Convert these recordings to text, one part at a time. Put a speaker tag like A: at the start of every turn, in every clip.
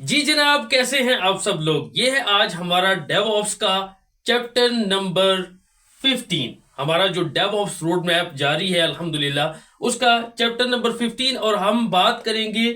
A: जी जनाब, कैसे हैं आप सब लोग। ये है आज हमारा डेवऑप्स का चैप्टर नंबर 15। हमारा जो डेवऑप्स रोड मैप जारी है अल्हम्दुलिल्लाह, उसका चैप्टर नंबर 15। और हम बात करेंगे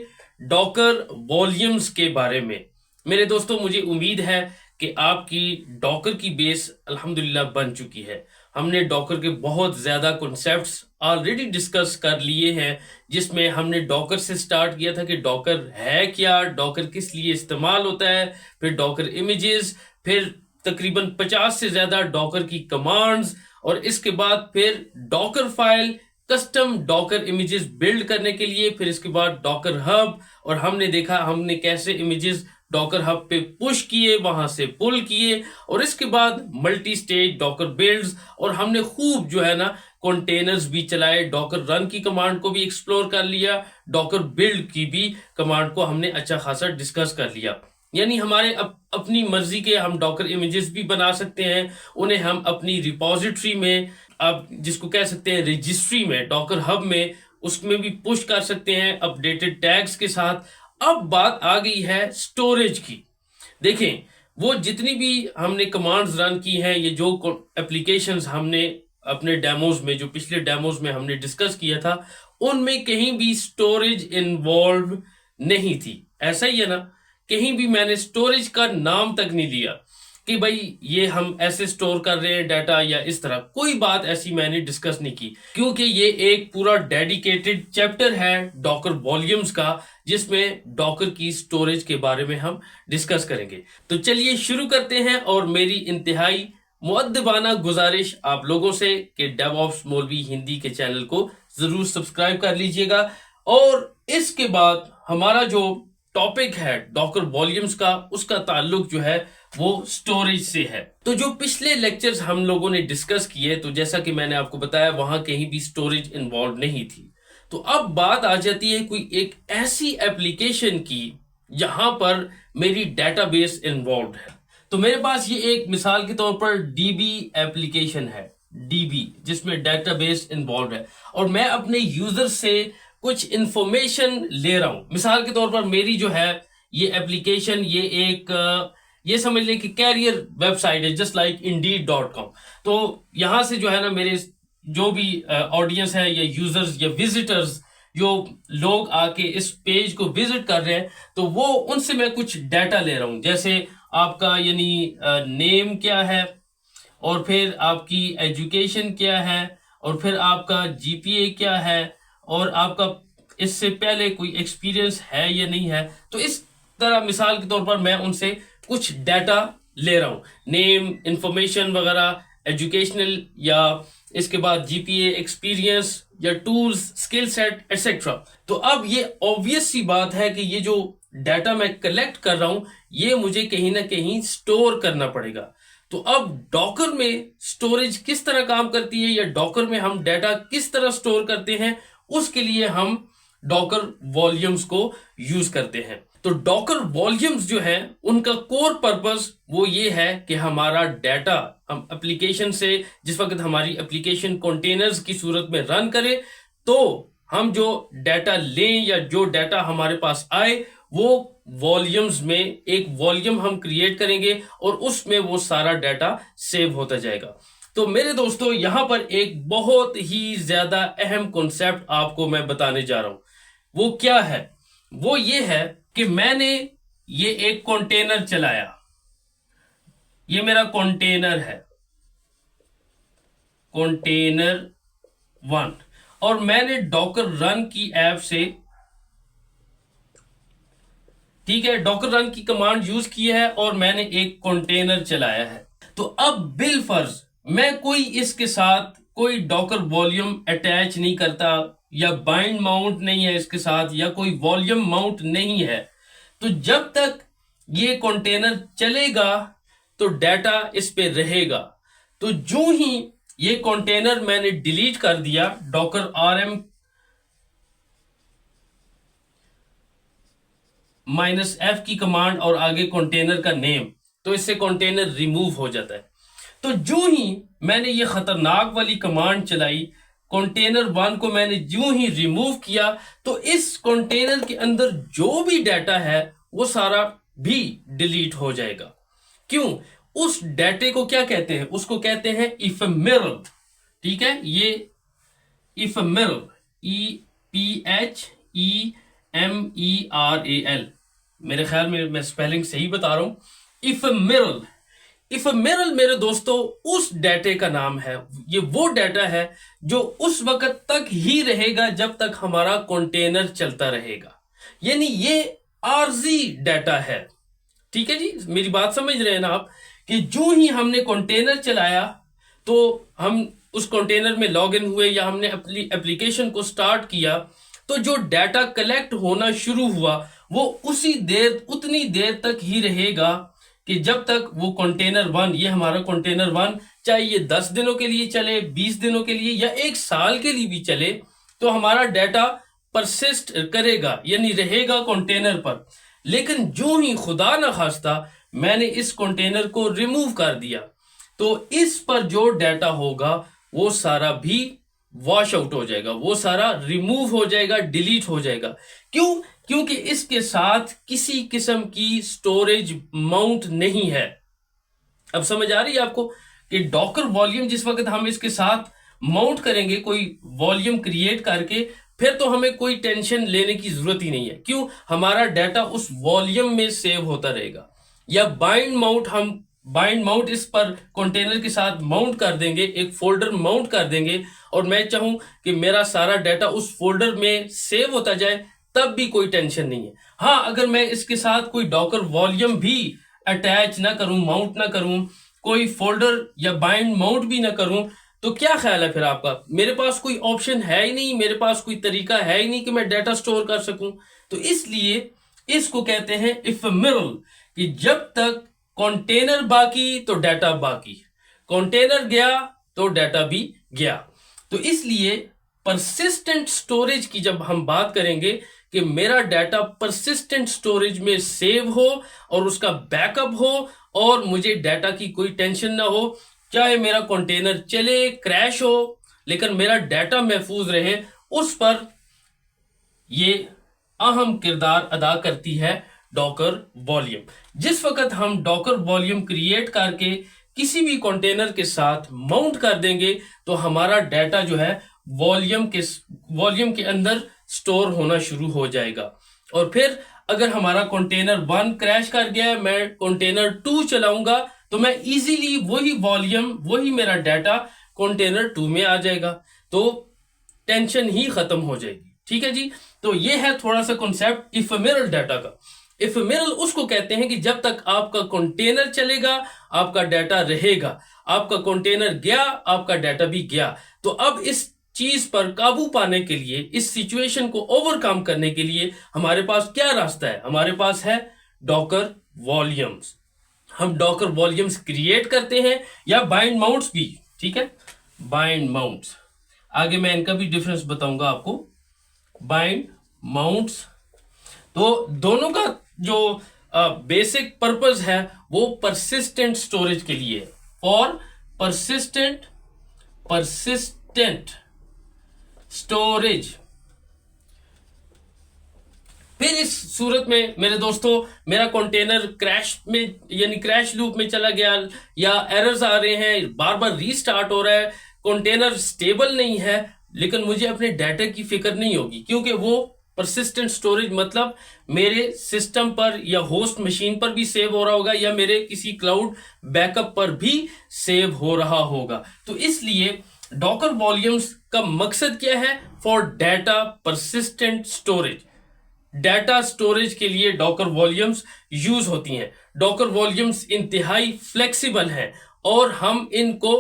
A: डॉकर वॉल्यूम्स के बारे में। मेरे दोस्तों, मुझे उम्मीद है कि आपकी डॉकर की बेस अल्हम्दुलिल्लाह बन चुकी है। हमने डॉकर के बहुत ज़्यादा कॉन्सेप्ट्स ऑलरेडी डिस्कस कर लिए हैं, जिसमें हमने डॉकर से स्टार्ट किया था कि डॉकर है क्या, डॉकर किस लिए इस्तेमाल होता है, फिर डॉकर इमेजेस, फिर तकरीबन 50 से ज़्यादा डॉकर की कमांड्स, और इसके बाद फिर Docker file, custom Docker images build करने के लिए, फिर इसके बाद डॉकर हब। और हमने देखा हमने कैसे इमेजेस डॉकर हब पे पुश किए, वहां से पुल किए, और इसके बाद मल्टी स्टेज डॉकर बिल्ड्स। और हमने खूब जो है ना कंटेनर्स भी चलाए, डॉकर रन की कमांड को भी एक्सप्लोर कर लिया, डॉकर बिल्ड की भी कमांड को हमने अच्छा खासा डिस्कस कर लिया। यानी हमारे अपनी मर्जी के हम डॉकर इमेजेस भी बना सकते हैं, उन्हें हम अपनी रिपोजिटरी में, आप जिसको कह सकते हैं रजिस्ट्री में, डॉकर हब में, उसमें भी पुश कर सकते हैं अपडेटेड टैग्स के साथ। अब बात आ गई है स्टोरेज की। देखें, वो जितनी भी हमने कमांड्स रन की हैं, ये जो एप्लीकेशंस हमने अपने डेमोज में, जो पिछले डेमोज में हमने डिस्कस किया था, उनमें कहीं भी स्टोरेज इन्वॉल्व नहीं थी। ऐसा ही है ना, कहीं भी मैंने स्टोरेज का नाम तक नहीं लिया कि भाई ये हम ऐसे स्टोर कर रहे हैं डाटा या इस तरह, कोई बात ऐसी मैंने डिस्कस नहीं की, क्योंकि ये एक पूरा डेडिकेटेड चैप्टर है डॉकर वॉल्यूम्स का, जिसमें डॉकर की स्टोरेज के बारे में हम डिस्कस करेंगे। तो चलिए शुरू करते हैं। और मेरी इंतहाई मुअद्दबाना गुजारिश आप लोगों से कि डेवऑप्स मौलवी हिंदी के चैनल को जरूर सब्सक्राइब कर लीजिएगा। और इसके बाद हमारा जो टॉपिक है डॉकर वॉल्यूम्स का, उसका ताल्लुक जो है वो स्टोरेज से है। तो जो पिछले लेक्चर्स हम लोगों ने डिस्कस किए, तो जैसा कि मैंने आपको बताया, वहां कहीं भी स्टोरेज इन्वॉल्व नहीं थी। तो अब बात आ जाती है कोई एक ऐसी एप्लीकेशन की जहां पर मेरी डेटाबेस इन्वॉल्व है। तो मेरे पास ये एक मिसाल के तौर पर डीबी एप्लीकेशन है, डीबी, जिसमें डेटाबेस इन्वॉल्व है, और मैं अपने यूजर से कुछ इंफॉर्मेशन ले रहा हूं। मिसाल के तौर पर मेरी जो है ये एप्लीकेशन, ये एक ये समझ लें कि कैरियर वेबसाइट है, जस्ट लाइक Indeed.com। तो यहां से जो है ना, मेरे जो भी ऑडियंस है या यूजर्स या विजिटर्स, जो लोग आके इस पेज को विजिट कर रहे हैं, तो वो उनसे मैं कुछ डाटा ले रहा हूं। जैसे आपका यानी नेम क्या है, और फिर आपकी एजुकेशन क्या है, और फिर आपका जीपीए क्या है, और आपका इससे पहले कोई एक्सपीरियंस है या नहीं है। तो इस तरह मिसाल के तौर पर मैं उनसे कुछ डाटा ले रहा हूं, नेम, इंफॉर्मेशन वगैरह, एजुकेशनल, या इसके बाद जीपीए, एक्सपीरियंस, या टूल्स, स्किल सेट, एक्सेट्रा। तो अब ये ऑब्वियस सी बात है कि ये जो डाटा मैं कलेक्ट कर रहा हूं, ये मुझे कहीं ना कहीं स्टोर करना पड़ेगा। तो अब डॉकर में स्टोरेज किस तरह काम करती है, या डॉकर में हम डाटा किस तरह स्टोर करते हैं, उसके लिए हम डॉकर वॉल्यूम्स को यूज करते हैं। तो डॉकर वॉल्यूम्स जो है, उनका कोर पर्पस वो ये है कि हमारा डाटा हम एप्लीकेशन से, जिस वक्त हमारी एप्लीकेशन कंटेनर्स की सूरत में रन करे, तो हम जो डाटा लें या जो डाटा हमारे पास आए, वो वॉल्यूम्स में एक वॉल्यूम हम क्रिएट करेंगे, और उसमें वो सारा डाटा सेव होता जाएगा। तो मेरे दोस्तों, यहां पर एक बहुत ही ज्यादा अहम कॉन्सेप्ट आपको मैं बताने जा रहा हूं। वो क्या है? वो ये है कि मैंने ये एक कंटेनर चलाया, ये मेरा कंटेनर है, कंटेनर 1, और मैंने डॉकर रन की ऐप से, ठीक है, डॉकर रन की कमांड यूज की है, और मैंने एक कंटेनर चलाया है। तो अब बिल फर्ज मैं कोई इसके साथ कोई डॉकर वॉल्यूम अटैच नहीं करता, या बाइंड माउंट नहीं है इसके साथ, या कोई वॉल्यूम माउंट नहीं है, तो जब तक ये कंटेनर चलेगा तो डाटा इस पे रहेगा। तो जो ही ये कंटेनर मैंने डिलीट कर दिया, डॉकर rm -f की कमांड और आगे कंटेनर का नेम, तो इससे कंटेनर रिमूव हो जाता है। तो जो ही मैंने ये खतरनाक वाली कमांड चलाई, कंटेनर 1 को मैंने जो ही रिमूव किया, तो इस कंटेनर के अंदर जो भी डाटा है वो सारा भी डिलीट हो जाएगा। क्यों? उस डाटे को क्या कहते हैं? उसको कहते हैं इफेमेरल। ठीक है, ये इफेमेरल, EPHEMERAL, मेरे ख्याल में मैं स्पेलिंग सही बता रहा हूं। इफेमेरल, इफेमेरल मेरे दोस्तों उस डाटे का नाम है। ये वो डाटा है जो उस वक्त तक ही रहेगा जब तक हमारा कंटेनर चलता रहेगा, यानी ये आरजी डाटा है। ठीक है जी, मेरी बात समझ रहे हैं ना आप? कि जो ही हमने कंटेनर चलाया तो हम उस कंटेनर में लॉग इन हुए या हमने अपनी एप्लीकेशन को स्टार्ट किया, तो जो डाटा कलेक्ट होना शुरू हुआ वो उतनी देर तक ही रहेगा कि जब तक वो कंटेनर वन, ये हमारा कंटेनर वन, चाहे ये 10 दिनों के लिए चले, 20 दिनों के लिए या 1 साल के लिए भी चले, तो हमारा डाटा परसिस्ट करेगा, यानी रहेगा कंटेनर पर। लेकिन जो ही खुदा न खास्ता मैंने इस कंटेनर को रिमूव कर दिया, तो इस पर जो डाटा होगा वो सारा भी वॉश आउट हो जाएगा, वो सारा रिमूव हो जाएगा, डिलीट हो जाएगा। क्यों? क्योंकि इसके साथ किसी किस्म की स्टोरेज माउंट नहीं है। अब समझ आ रही है आपको कि डॉकर वॉल्यूम जिस वक्त हम इसके साथ माउंट करेंगे, कोई वॉल्यूम क्रिएट करके, फिर तो हमें कोई टेंशन लेने की जरूरत ही नहीं है। क्यों? हमारा डाटा उस वॉल्यूम में सेव होता रहेगा। या बाइंड माउंट इस पर कंटेनर के साथ माउंट कर देंगे, एक फोल्डर माउंट कर देंगे, और मैं चाहूं कि मेरा सारा डाटा उस फोल्डर में सेव होता जाए, तब भी कोई टेंशन नहीं है। हाँ, अगर मैं इसके साथ कोई डॉकर वॉल्यूम भी अटैच ना करूं, माउंट ना करूं, कोई फोल्डर या बाइंड माउंट भी ना करूं, तो क्या ख्याल है फिर आपका? मेरे पास कोई ऑप्शन है ही नहीं, मेरे पास कोई तरीका है ही नहीं कि मैं डाटा स्टोर कर सकूं। तो इसलिए इसको कहते हैं इफेमेरल, कि जब तक कंटेनर बाकी तो डाटा बाकी, कंटेनर गया तो डाटा भी गया। तो इसलिए परसिस्टेंट स्टोरेज की जब हम बात करेंगे कि मेरा डाटा परसिस्टेंट स्टोरेज में सेव हो और उसका बैकअप हो और मुझे डाटा की कोई टेंशन ना हो, चाहे मेरा कंटेनर चले, क्रैश हो, लेकिन मेरा डाटा महफूज रहे, उस पर ये अहम किरदार अदा करती है डॉकर वॉल्यूम। जिस वक्त हम डॉकर वॉल्यूम क्रिएट करके किसी भी कंटेनर के साथ माउंट कर देंगे, तो हमारा डाटा जो है वॉल्यूम के अंदर स्टोर होना शुरू हो जाएगा। और फिर अगर हमारा कंटेनर 1 क्रैश कर गया है, मैं कंटेनर 2 चलाऊंगा, तो मैं इजीली वही वॉल्यूम, वही मेरा डाटा कंटेनर 2 में आ जाएगा, तो टेंशन ही खत्म हो जाएगी। ठीक है जी, तो ये है थोड़ा सा कॉन्सेप्ट इफेमेरल डाटा का। इफेमेरल उसको कहते हैं कि जब तक आपका कंटेनर चलेगा आपका डाटा रहेगा, आपका कंटेनर गया आपका डाटा भी गया। तो अब इस चीज पर काबू पाने के लिए, इस सिचुएशन को ओवरकम करने के लिए हमारे पास क्या रास्ता है? हमारे पास है डॉकर वॉल्यूम्स। हम डॉकर वॉल्यूम्स क्रिएट करते हैं या बाइंड माउंट्स भी। ठीक है, बाइंड माउंट्स, आगे मैं इनका भी डिफरेंस बताऊंगा आपको। बाइंड माउंट्स, तो दोनों का जो बेसिक पर्पस है वो परसिस्टेंट स्टोरेज के लिए, फॉर परसिस्टेंट स्टोरेज। फिर इस सूरत में मेरे दोस्तों मेरा कंटेनर क्रैश में, यानी क्रैश लूप में चला गया, या एरर्स आ रहे हैं, बार बार रीस्टार्ट हो रहा है, कंटेनर स्टेबल नहीं है, लेकिन मुझे अपने डाटा की फिक्र नहीं होगी, क्योंकि वो परसिस्टेंट स्टोरेज मतलब मेरे सिस्टम पर या होस्ट मशीन पर भी सेव हो रहा होगा, या मेरे किसी क्लाउड बैकअप पर भी सेव हो रहा होगा। तो इसलिए डॉकर वॉल्यूम्स का मकसद क्या है? For data persistent storage. Data storage के लिए डॉकर वॉल्यूम्स यूज होती हैं। डॉकर वॉल्यूम्स इंतहाई फ्लेक्सिबल हैं और हम इनको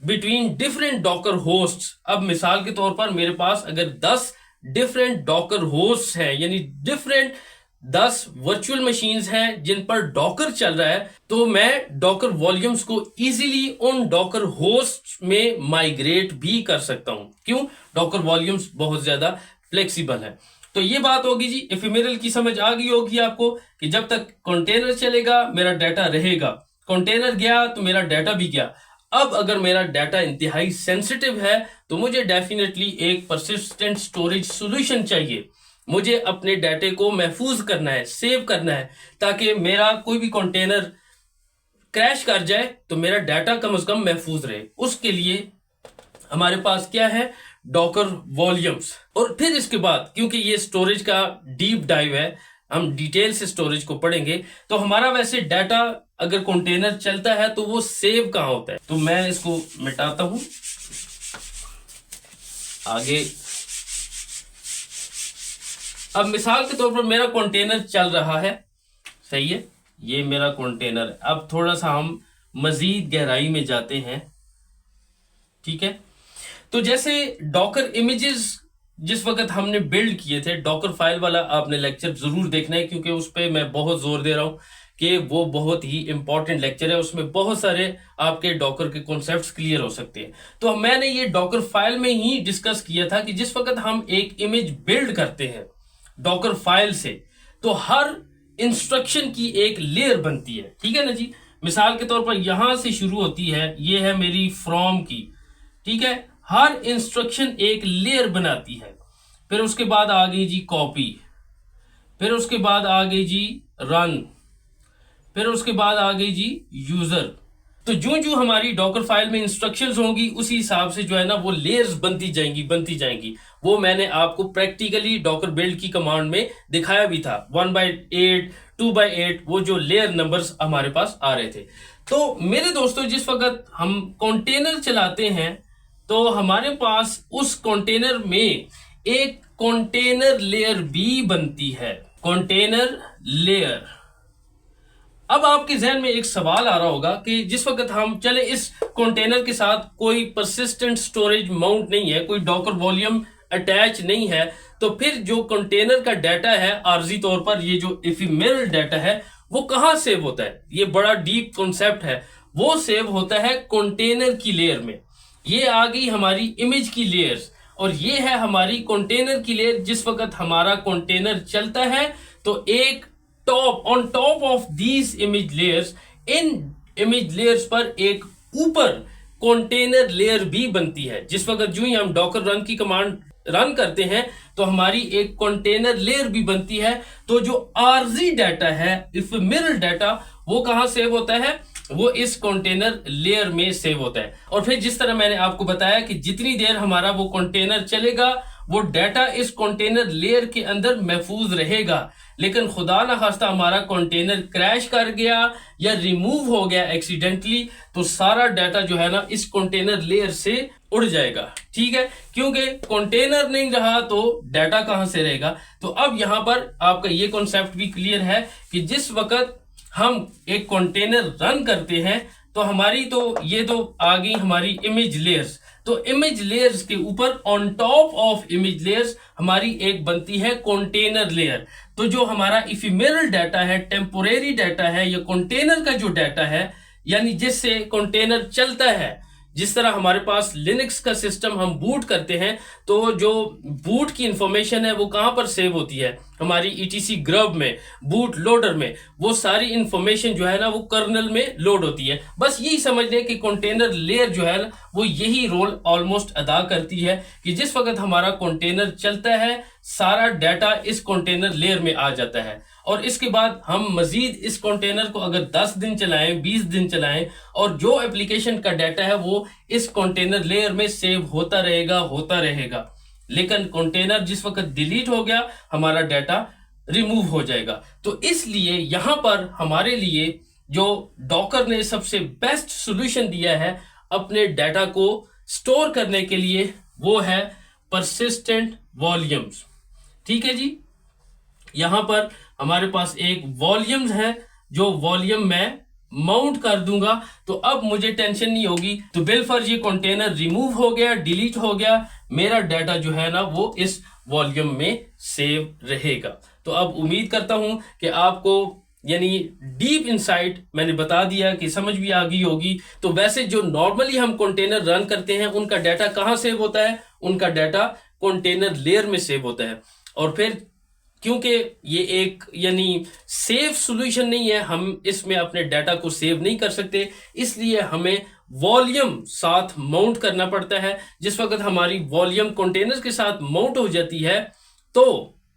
A: बिटवीन डिफरेंट डॉकर होस्ट्स, अब मिसाल के तौर पर मेरे पास अगर 10 डिफरेंट डॉकर होस्ट हैं, यानी डिफरेंट 10 वर्चुअल मशीन्स हैं जिन पर डॉकर चल रहा है, तो मैं डॉकर वॉल्यूम्स को इजीली उन डॉकर होस्ट में माइग्रेट भी कर सकता हूं। क्यों? डॉकर वॉल्यूम्स बहुत ज्यादा फ्लेक्सिबल है। तो ये बात होगी जी, इफेमेरल की समझ आ गई होगी आपको कि जब तक कंटेनर चलेगा मेरा डाटा रहेगा, कंटेनर गया तो मेरा डाटा भी गया। अब अगर मेरा डाटा इंतहाई सेंसिटिव है तो मुझे डेफिनेटली एक परसिस्टेंट स्टोरेज सॉल्यूशन चाहिए। मुझे अपने डाटे को महफूज करना है, सेव करना है, ताकि मेरा कोई भी कंटेनर क्रैश कर जाए तो मेरा डाटा कम से कम महफूज रहे। उसके लिए हमारे पास क्या है, डॉकर वॉल्यूम्स। और फिर इसके बाद, क्योंकि ये स्टोरेज का डीप डाइव है, हम डिटेल से स्टोरेज को पढ़ेंगे, तो हमारा वैसे डाटा अगर कंटेनर चलता है तो वो सेव कहाँ होता है। तो मैं इसको मिटाता हूं आगे। अब मिसाल के तौर पर मेरा कंटेनर चल रहा है, सही है, ये मेरा कंटेनर है। अब थोड़ा सा हम मजीद गहराई में जाते हैं, ठीक है। तो जैसे डॉकर इमेजेस जिस वक्त हमने बिल्ड किए थे, डॉकर फाइल वाला आपने लेक्चर जरूर देखना है, क्योंकि उस पर मैं बहुत जोर दे रहा हूं कि वो बहुत ही इंपॉर्टेंट लेक्चर है। उसमें बहुत सारे आपके डॉकर के कॉन्सेप्ट्स क्लियर हो सकते हैं। तो मैंने ये डॉकर फाइल में ही डिस्कस किया था कि जिस वक्त हम एक इमेज बिल्ड करते हैं डॉकर फाइल से, तो हर इंस्ट्रक्शन की एक लेयर बनती है, ठीक है ना जी। मिसाल के तौर पर यहां से शुरू होती है, ये है मेरी फ्रॉम की, ठीक है। हर इंस्ट्रक्शन एक लेयर बनाती है। फिर उसके बाद आ गई जी कॉपी, फिर उसके बाद आ गई जी रन, फिर उसके बाद आ गई जी यूजर। तो जो जो हमारी डॉकर फाइल में इंस्ट्रक्शंस होंगी उसी हिसाब से जो है ना वो लेयर्स बनती जाएंगी। वो मैंने आपको प्रैक्टिकली डॉकर बिल्ड की कमांड में दिखाया भी था, 1/8 2/8 वो जो लेयर नंबर्स हमारे पास आ रहे थे। तो मेरे दोस्तों, जिस वक्त हम कंटेनर चलाते हैं तो हमारे पास उस कंटेनर में एक कंटेनर लेयर भी बनती है, कंटेनर लेयर। अब आपके जहन में एक सवाल आ रहा होगा कि जिस वक्त हम चले इस कंटेनर के साथ कोई परसिस्टेंट स्टोरेज माउंट नहीं है, कोई डॉकर वॉल्यूम अटैच नहीं है, तो फिर जो कंटेनर का डाटा है आर्जी तौर पर, ये जो इफेमेरल डाटा है वो कहां सेव होता है। ये बड़ा डीप कॉन्सेप्ट है। वो सेव होता है कंटेनर की लेयर में। ये आ गई हमारी इमेज की लेयर्स, और ये है हमारी कंटेनर की लेयर। जिस वक्त हमारा कंटेनर चलता है तो एक on top of these image layers, in image layers पर एक ऊपर कंटेनर लेयर भी बनती है। जिस वक्त जो ही हम डॉकर रन की कमांड रन करते हैं तो हमारी एक कंटेनर लेयर भी बनती है। तो जो आरजी डाटा है, इफेमेरल डाटा, वो कहां सेव होता है, वो इस कंटेनर लेयर में सेव होता है। और फिर जिस तरह मैंने आपको बताया कि जितनी देर हमारा वो कंटेनर चलेगा वो डाटा इस कंटेनर लेयर के अंदर महफूज रहेगा। लेकिन खुदा ना खास्ता हमारा कंटेनर क्रैश कर गया या रिमूव हो गया एक्सीडेंटली, तो सारा डाटा जो है ना इस कंटेनर लेयर से उड़ जाएगा, ठीक है। क्योंकि कंटेनर नहीं रहा तो डाटा कहां से रहेगा। तो अब यहां पर आपका ये कॉन्सेप्ट भी क्लियर है कि जिस वक्त हम एक कंटेनर रन करते हैं तो हमारी तो ये तो आ गई हमारी इमेज लेयर्स। तो इमेज लेयर्स के ऊपर on top of image layers हमारी एक बनती है कंटेनर लेयर। तो जो हमारा इफेमेरल डाटा है, टेम्पोरेरी डाटा है, या कंटेनर का जो डाटा है, यानी जिससे कंटेनर चलता है, जिस तरह हमारे पास लिनक्स का सिस्टम हम बूट करते हैं तो जो बूट की इंफॉर्मेशन है वो कहां पर सेव होती है, हमारी ईटीसी ग्रब में, बूट लोडर में। वो सारी इंफॉर्मेशन जो है ना वो कर्नल में लोड होती है। बस यही समझ लें कि कंटेनर लेयर जो है ना वो यही रोल ऑलमोस्ट अदा करती है कि जिस वक्त हमारा कंटेनर चलता है सारा डाटा इस कंटेनर लेयर में आ जाता है। और इसके बाद हम मजीद इस कंटेनर को अगर 10 दिन चलाएं, 20 दिन चलाएं, और जो एप्लीकेशन का डाटा है वो इस कंटेनर लेयर में सेव होता रहेगा। लेकिन कंटेनर जिस वक्त डिलीट हो गया हमारा डाटा रिमूव हो जाएगा। तो इसलिए यहां पर हमारे लिए जो डॉकर ने सबसे बेस्ट सॉल्यूशन दिया है अपने डाटा को स्टोर करने के लिए, वो है परसिस्टेंट वॉल्यूम्स, ठीक है जी। यहां पर हमारे पास एक वॉल्यूम्स है, जो वॉल्यूम मैं माउंट कर दूंगा तो अब मुझे टेंशन नहीं होगी। तो बिलफर्ज ये कंटेनर रिमूव हो गया, डिलीट हो गया, मेरा डाटा जो है ना वो इस वॉल्यूम में सेव रहेगा। तो अब उम्मीद करता हूं कि आपको यानी डीप इनसाइट मैंने बता दिया कि समझ भी आ गई होगी। तो वैसे जो नॉर्मली हम कंटेनर रन करते हैं उनका डाटा कहां सेव होता है, उनका डाटा कंटेनर लेयर में सेव होता है। और फिर क्योंकि ये एक यानी सेफ सॉल्यूशन नहीं है, हम इसमें अपने डाटा को सेव नहीं कर सकते, इसलिए हमें वॉल्यूम साथ माउंट करना पड़ता है। जिस वक्त हमारी वॉल्यूम कंटेनर्स के साथ माउंट हो जाती है तो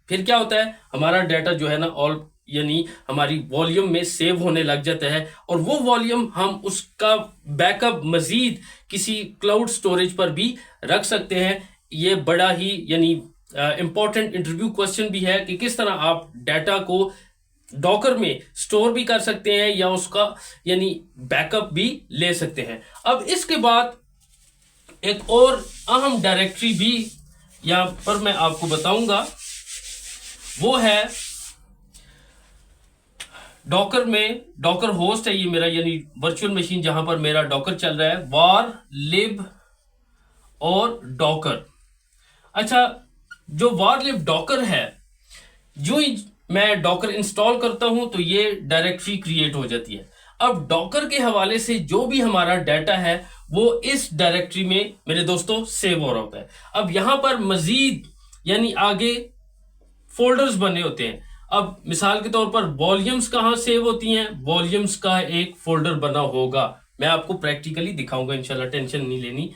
A: फिर क्या होता है, हमारा डाटा जो है ना ऑल यानी हमारी वॉल्यूम में सेव होने लग जाता है, और वो वॉल्यूम हम उसका बैकअप मजीद किसी क्लाउड स्टोरेज पर भी रख सकते हैं। ये बड़ा ही यानी इंपॉर्टेंट इंटरव्यू क्वेश्चन भी है कि किस तरह आप डाटा को डॉकर में स्टोर भी कर सकते हैं या उसका यानी बैकअप भी ले सकते हैं। अब इसके बाद एक और अहम डायरेक्टरी भी यहां पर मैं आपको बताऊंगा, वो है डॉकर में, डॉकर होस्ट है ये मेरा यानी वर्चुअल मशीन जहां पर मेरा डॉकर चल रहा है, वार लिब और डॉकर। अच्छा, जो वार लिब डॉकर है, जो ही मैं डॉकर इंस्टॉल करता हूं तो ये डायरेक्टरी क्रिएट हो जाती है। अब डॉकर के हवाले से जो भी हमारा डाटा है वो इस डायरेक्टरी में मेरे दोस्तों सेव हो रहा होता है। अब यहां पर मजीद यानी आगे फोल्डर्स बने होते हैं। अब मिसाल के तौर पर वॉल्यूम्स कहां सेव होती हैं, वॉल्यूम्स का एक फोल्डर बना होगा, मैं आपको प्रैक्टिकली दिखाऊंगा इंशाल्लाह, टेंशन नहीं लेनी।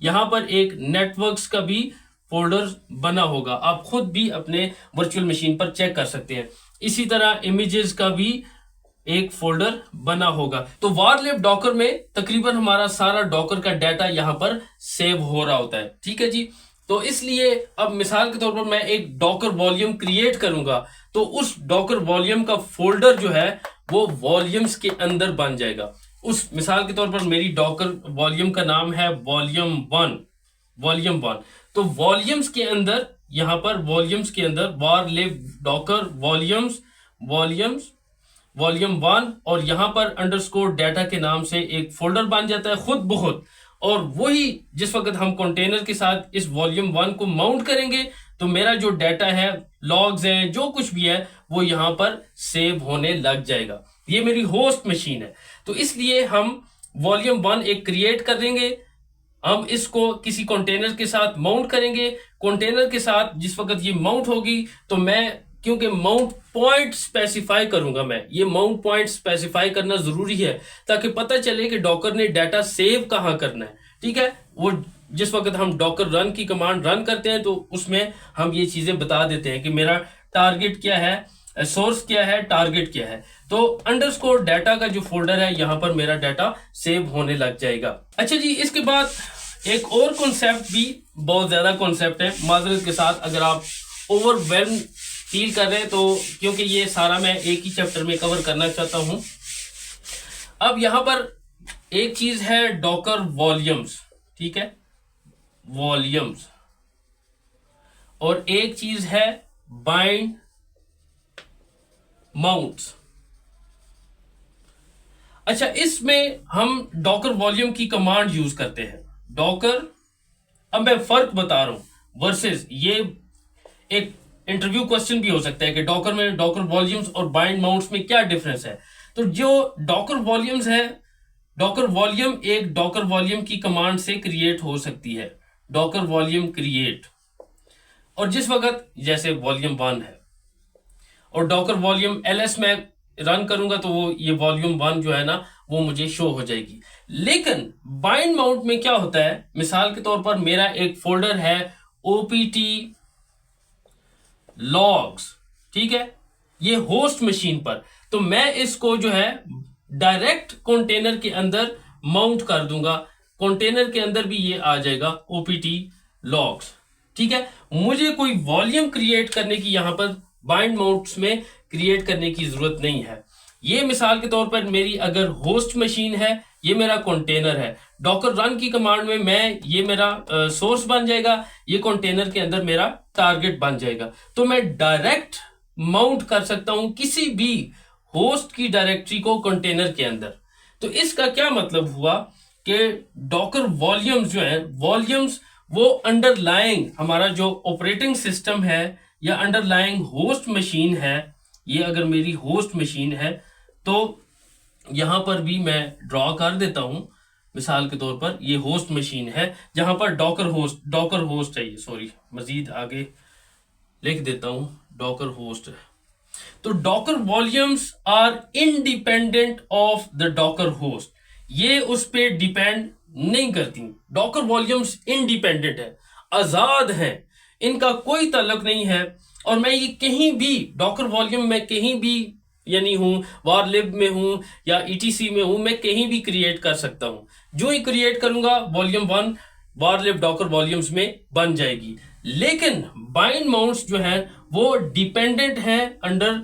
A: यहां पर एक नेटवर्क्स का भी फोल्डर बना होगा, आप खुद भी अपने वर्चुअल मशीन पर चेक कर सकते हैं। इसी तरह इमेजेस का भी एक फोल्डर बना होगा। तो वारलिब डॉकर में तकरीबन हमारा सारा डॉकर का डाटा यहां पर सेव हो रहा होता है, ठीक है जी। तो इसलिए अब मिसाल के तौर पर मैं एक डॉकर वॉल्यूम क्रिएट करूंगा तो उस डॉकर वॉल्यूम का फोल्डर जो है वो वॉल्यूम्स के अंदर बन जाएगा। उस मिसाल के तौर पर मेरी डॉकर वॉल्यूम का नाम है वॉल्यूम वन। तो वॉल्यूम्स के अंदर, यहां पर वॉल्यूम्स के अंदर वारलिब डॉकर वॉल्यूम 1, और यहां पर अंडरस्कोर डाटा के नाम से एक फोल्डर बन जाता है खुद ब खुद। और वही जिस वक्त हम कंटेनर के साथ इस वॉल्यूम 1 को माउंट करेंगे तो मेरा जो डाटा है, लॉग्स हैं, जो कुछ भी है वो यहां पर सेव होने लग जाएगा। ये मेरी होस्ट मशीन है, तो इसलिए हम वॉल्यूम 1 एक क्रिएट कर देंगे। हम इसको किसी कंटेनर के साथ माउंट करेंगे। कंटेनर के साथ जिस वक्त ये माउंट होगी तो मैं, क्योंकि माउंट पॉइंट स्पेसिफाई करूंगा, मैं ये माउंट पॉइंट स्पेसिफाई करना जरूरी है ताकि पता चले कि डॉकर ने डाटा सेव कहां करना है, ठीक है। वो जिस वक्त हम डॉकर रन की कमांड रन करते हैं तो उसमें हम ये चीजें बता देते हैं कि मेरा टारगेट क्या है, सोर्स क्या है, टारगेट क्या है। तो अंडरस्कोर डाटा का जो फोल्डर है यहां पर मेरा डाटा सेव होने लग जाएगा। अच्छा जी, इसके बाद एक और कॉन्सेप्ट भी बहुत ज्यादा कॉन्सेप्ट है, माजरत के साथ अगर आप ओवरवेल्म फील कर रहे हैं तो, क्योंकि ये सारा मैं एक ही चैप्टर में कवर करना चाहता हूं। अब यहां पर एक चीज है डॉकर वॉल्यूम्स, ठीक है, वॉल्यूम्स, और एक चीज है बाइंड माउंट्स। अच्छा, इसमें हम डॉकर वॉल्यूम की कमांड यूज करते हैं, डॉकर। अब मैं फर्क बता रहा हूं वर्सेस, ये एक इंटरव्यू क्वेश्चन भी हो सकता है कि डॉकर में डॉकर वॉल्यूम्स और बाइंड माउंट्स में क्या डिफरेंस है। तो जो डॉकर वॉल्यूम्स है, डॉकर वॉल्यूम एक डॉकर वॉल्यूम की कमांड से क्रिएट हो सकती है, डॉकर वॉल्यूम क्रिएट। और जिस वक्त जैसे वॉल्यूम 1 है और डॉकर वॉल्यूम ls में रन करूंगा तो वो ये वॉल्यूम 1 जो है ना वो मुझे शो हो जाएगी। लेकिन बाइंड माउंट में क्या होता है, मिसाल के तौर पर मेरा एक फोल्डर है opt लॉग्स, ठीक है, ये होस्ट मशीन पर, तो मैं इसको जो है डायरेक्ट कंटेनर के अंदर माउंट कर दूंगा, कंटेनर के अंदर भी ये आ जाएगा opt लॉग्स, ठीक है। मुझे कोई वॉल्यूम क्रिएट करने की यहां पर बाइंड माउंट्स में क्रिएट करने की जरूरत नहीं है। ये मिसाल के तौर पर मेरी अगर होस्ट मशीन है, ये मेरा कंटेनर है, डॉकर रन की कमांड में मैं, ये मेरा सोर्स बन जाएगा, ये कंटेनर के अंदर मेरा टारगेट बन जाएगा। तो मैं डायरेक्ट माउंट कर सकता हूं किसी भी होस्ट की डायरेक्टरी को कंटेनर के अंदर। तो इसका क्या मतलब हुआ कि डॉकर वॉल्यूम्स जो है, वॉल्यूम्स वो अंडरलाइंग हमारा जो ऑपरेटिंग सिस्टम है या अंडरलाइंग होस्ट मशीन है, ये अगर मेरी होस्ट मशीन है तो यहां पर भी मैं ड्रॉ कर देता हूं। मिसाल के तौर पर ये होस्ट मशीन है जहां पर डॉकर होस्ट है ये, सॉरी मजीद आगे लिख देता हूं, डॉकर होस्ट है। तो Docker volumes are independent of the Docker host, ये उस पे डिपेंड नहीं करती। डॉकर वॉल्यूम्स इंडिपेंडेंट है, आजाद हैं, इनका कोई ताल्लुक नहीं है और मैं ये कहीं भी डॉकर वॉल्यूम में कहीं भी यानी हूं, वारलिब में हूं या ईटीसी में हूं, मैं कहीं भी क्रिएट कर सकता हूं। जो ही क्रिएट करूंगा वॉल्यूम 1 वारलिब डॉकर वॉल्यूम्स में बन जाएगी। लेकिन बाइंड माउंट्स जो है वो डिपेंडेंट है अंडर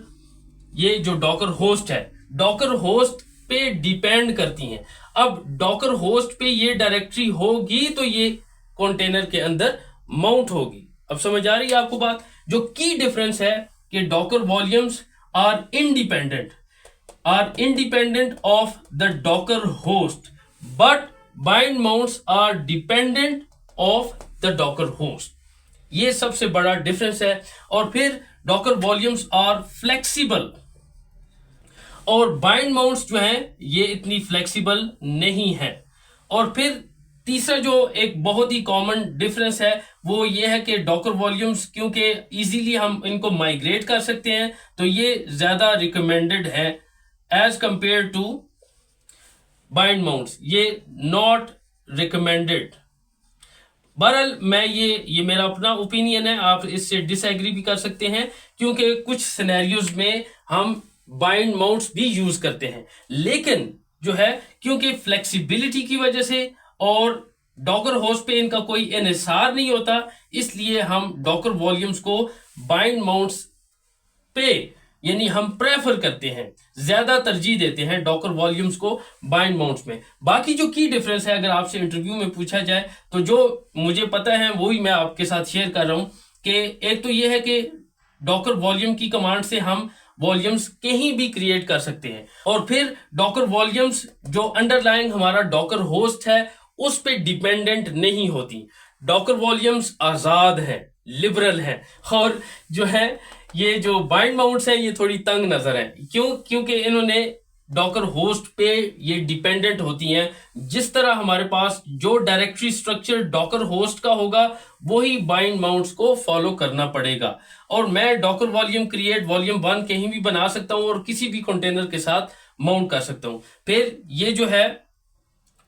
A: ये जो डॉकर होस्ट है, डॉकर होस्ट पे डिपेंड करती हैं। अब डॉकर होस्ट पे ये डायरेक्टरी होगी तो ये कंटेनर के अंदर माउंट होगी। अब समझ आ रही है आपको बात? जो की डिफरेंस है कि Docker volumes are independent of the Docker host, but bind mounts are dependent of the Docker host. ये सबसे बड़ा डिफरेंस है। और फिर डॉकर वॉल्यूम्स आर फ्लेक्सिबल और बाइंड माउंट्स जो हैं ये इतनी फ्लेक्सिबल नहीं है। और फिर तीसरा जो एक बहुत ही कॉमन डिफरेंस है वो ये है कि डॉकर वॉल्यूम्स क्योंकि इजीली हम इनको माइग्रेट कर सकते हैं तो ये ज्यादा रिकमेंडेड है as compare to bind mounts, ये नॉट रिकमेंडेड। बहरहाल मैं ये मेरा अपना ओपिनियन है, आप इससे डिसएग्री भी कर सकते हैं क्योंकि कुछ सिनेरियोज में हम बाइंड माउंट्स भी यूज करते हैं। लेकिन जो है क्योंकि फ्लेक्सिबिलिटी की वजह से और डॉकर होस्ट पे इनका कोई इन्हिसार नहीं होता, इसलिए हम डॉकर वॉल्यूम्स को बाइंड माउंट्स पे यानी हम प्रेफर करते हैं, ज्यादा तरजीह देते हैं डॉकर वॉल्यूम्स को बाइंड माउंट्स में। बाकी जो की डिफरेंस है अगर आपसे इंटरव्यू में पूछा जाए तो जो मुझे पता है वही मैं आपके साथ शेयर कर रहा हूं कि एक तो ये है कि डॉकर वॉल्यूम की कमांड से हम वॉल्यूम्स कहीं भी क्रिएट कर सकते हैं। और फिर डॉकर वॉल्यूम्स जो अंडरलाइंग हमारा डॉकर होस्ट है उस पे डिपेंडेंट नहीं होती। डॉकर वॉल्यूम्स आजाद है, लिबरल है। और जो है ये जो बाइंड माउंट्स है ये थोड़ी तंग नजर है। क्योंकि इन्होंने डॉकर होस्ट पे ये डिपेंडेंट होती हैं। जिस तरह हमारे पास जो डायरेक्टरी स्ट्रक्चर डॉकर होस्ट का होगा वही बाइंड माउंट्स को फॉलो करना पड़ेगा। और मैं डॉकर वॉल्यूम क्रिएट वॉल्यूम 1 कहीं भी बना सकता हूं और किसी भी कंटेनर के साथ माउंट कर सकता हूं। फिर ये जो है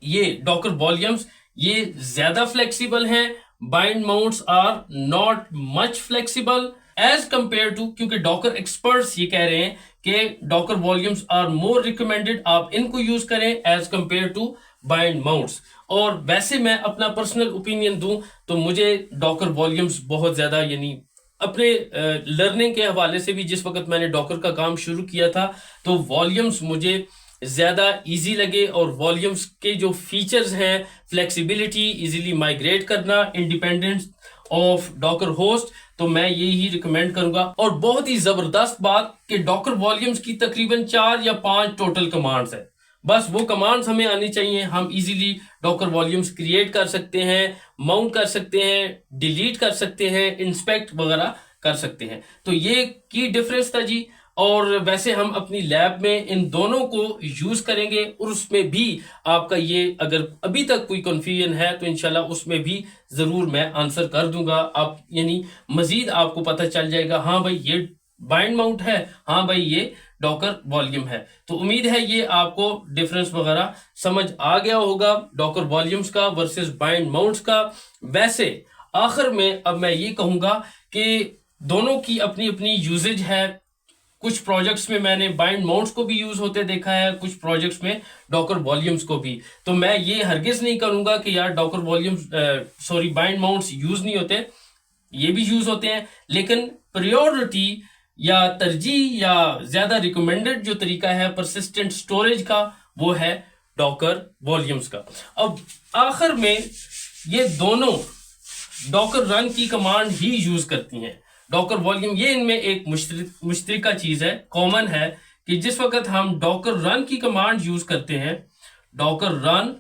A: ये डॉकर वॉल्यूम्स ये ज्यादा फ्लेक्सिबल हैं, bind mounts are not much flexible as compare to, क्योंकि डॉकर एक्सपर्ट्स ये कह रहे हैं कि Docker volumes are more recommended, आप इनको यूज करें as compare to bind mounts. और वैसे मैं अपना पर्सनल ओपिनियन दूं तो मुझे डॉकर वॉल्यूम्स बहुत ज्यादा यानी अपने लर्निंग के हवाले से भी जिस वक्त मैंने डॉकर का काम शुरू किया था तो वॉल्यूम्स मुझे ज्यादा इजी लगे। और वॉल्यूम्स के जो फीचर्स हैं, फ्लेक्सिबिलिटी, इजीली माइग्रेट करना, इंडिपेंडेंस ऑफ डॉकर होस्ट, तो मैं यही रिकमेंड करूंगा। और बहुत ही जबरदस्त बात कि डॉकर वॉल्यूम्स की तकरीबन 4 या 5 टोटल कमांड्स है। बस वो कमांड्स हमें आनी चाहिए, हम इजीली डॉकर वॉल्यूम्स क्रिएट कर सकते हैं, माउंट कर सकते हैं, डिलीट कर सकते हैं, इंस्पेक्ट वगैरह कर सकते हैं। तो ये की डिफरेंस था जी। और वैसे हम अपनी लैब में इन दोनों को यूज करेंगे और उसमें भी आपका ये अगर अभी तक कोई कंफ्यूजन है तो इंशाल्लाह उसमें भी जरूर मैं आंसर कर दूंगा। आप यानी मजीद आपको पता चल जाएगा, हाँ भाई ये बाइंड माउंट है, हाँ भाई ये डॉकर वॉल्यूम है। तो उम्मीद है ये आपको डिफरेंस वगैरह समझ आ गया होगा डॉकर वॉल्यूम्स का वर्सेस बाइंड माउंट्स का। वैसे आखिर में अब मैं ये कहूंगा कि दोनों की अपनी अपनी यूजेज है। कुछ प्रोजेक्ट्स में मैंने बाइंड माउंट्स को भी यूज होते देखा है, कुछ प्रोजेक्ट्स में डॉकर वॉल्यूम्स को भी। तो मैं ये हरगिज नहीं करूंगा कि यार Docker volumes bind mounts use नहीं होते, ये भी यूज होते हैं। लेकिन प्रायोरिटी या तरजीह या ज्यादा रिकमेंडेड जो तरीका है परसिस्टेंट स्टोरेज का वो है डॉकर वॉल्यूम्स का। अब आखिर में ये दोनों डॉकर रन की कमांड ही यूज करती हैं। डॉकर वॉल्यूम ये इनमें एक मुश्तरका चीज है, कॉमन है कि जिस वक्त हम डॉकर रन की कमांड यूज करते हैं, डॉकर रन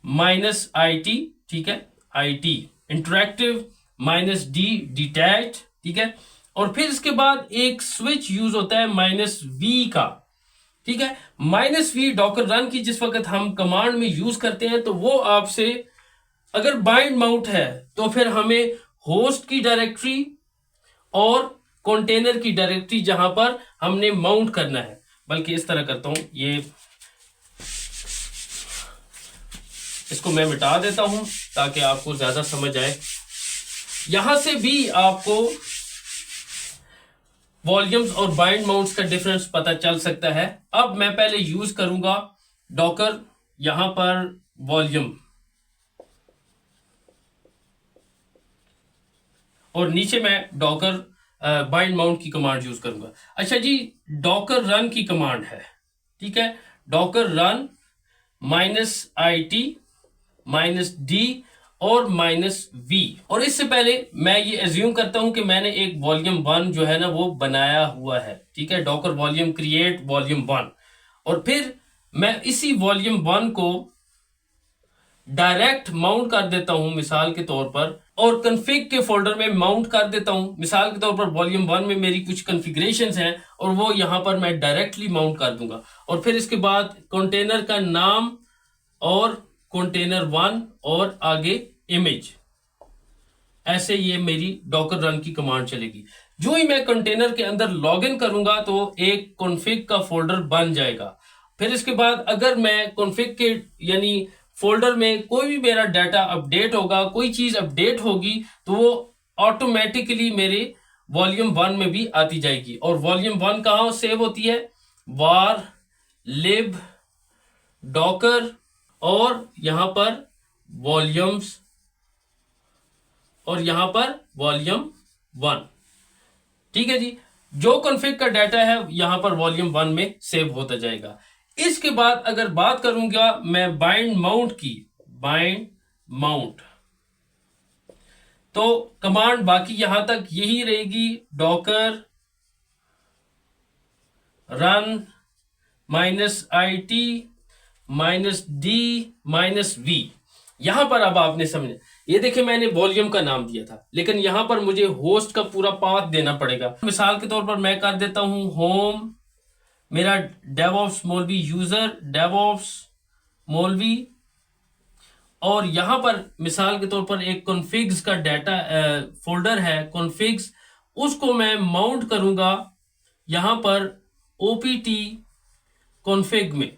A: -IT, ठीक है, IT इंटरैक्टिव -D डिटैच, ठीक है, और फिर इसके बाद एक स्विच यूज होता है -V का, ठीक है। -V डॉकर रन की जिस वक्त हम कमांड में यूज करते हैं तो वो आपसे अगर बाइंड माउंट है तो फिर हमें होस्ट की डायरेक्टरी और कंटेनर की डायरेक्टरी जहां पर हमने माउंट करना है, बल्कि इस तरह करता हूं, ये इसको मैं मिटा देता हूं ताकि आपको ज्यादा समझ आए। यहां से भी आपको वॉल्यूम्स और बाइंड माउंट्स का डिफरेंस पता चल सकता है। अब मैं पहले यूज करूंगा डॉकर, यहां पर वॉल्यूम, और नीचे मैं डॉकर बाइंड माउंट की कमांड यूज करूंगा। अच्छा जी, डॉकर रन की कमांड है, ठीक है। डॉकर रन -IT -D और -V, और इससे पहले मैं ये एज्यूम करता हूं कि मैंने एक वॉल्यूम 1 जो है ना वो बनाया हुआ है, ठीक है। डॉकर वॉल्यूम क्रिएट वॉल्यूम 1, और फिर मैं इसी वॉल्यूम 1 को डायरेक्ट माउंट कर देता हूं मिसाल के तौर पर, और कन्फिग के फोल्डर में माउंट कर देता हूं। मिसाल के तौर पर वॉल्यूम 1 में मेरी कुछ कॉन्फ़िगरेशंस हैं और वो यहां पर मैं डायरेक्टली माउंट कर दूंगा, और फिर इसके बाद कंटेनर का नाम और कंटेनर 1 और आगे इमेज, ऐसे ये मेरी डॉकर रन की कमांड चलेगी। जो ही मैं कंटेनर के अंदर लॉग इन करूंगा तो एक कॉन्फ़िग का फोल्डर बन जाएगा। फिर इसके बाद अगर मैं कॉन्फ़िग के यानी फोल्डर में कोई भी मेरा डाटा अपडेट होगा, कोई चीज अपडेट होगी, तो वो ऑटोमेटिकली मेरे वॉल्यूम 1 में भी आती जाएगी। और वॉल्यूम 1 कहां सेव होती है? var lib डॉकर और यहां पर वॉल्यूम्स और यहां पर वॉल्यूम 1, ठीक है जी। जो कॉन्फ़िग का डाटा है यहां पर वॉल्यूम 1 में सेव होता जाएगा। इसके बाद अगर बात करूंगा मैं बाइंड माउंट की, बाइंड माउंट, तो कमांड बाकी यहां तक यही रहेगी, Docker run -IT -D -V। यहां पर अब आपने समझा, ये देखिए मैंने वॉल्यूम का नाम दिया था, लेकिन यहां पर मुझे होस्ट का पूरा पाथ देना पड़ेगा। मिसाल के तौर पर मैं कर देता हूं होम, मेरा डेवऑप्स मौलवी यूजर, डेवऑप्स मौलवी, और यहां पर मिसाल के तौर पर एक कॉन्फ़िग्स का डाटा फोल्डर है कॉन्फ़िग्स, उसको मैं माउंट करूंगा यहां पर opt कॉन्फ़िग में,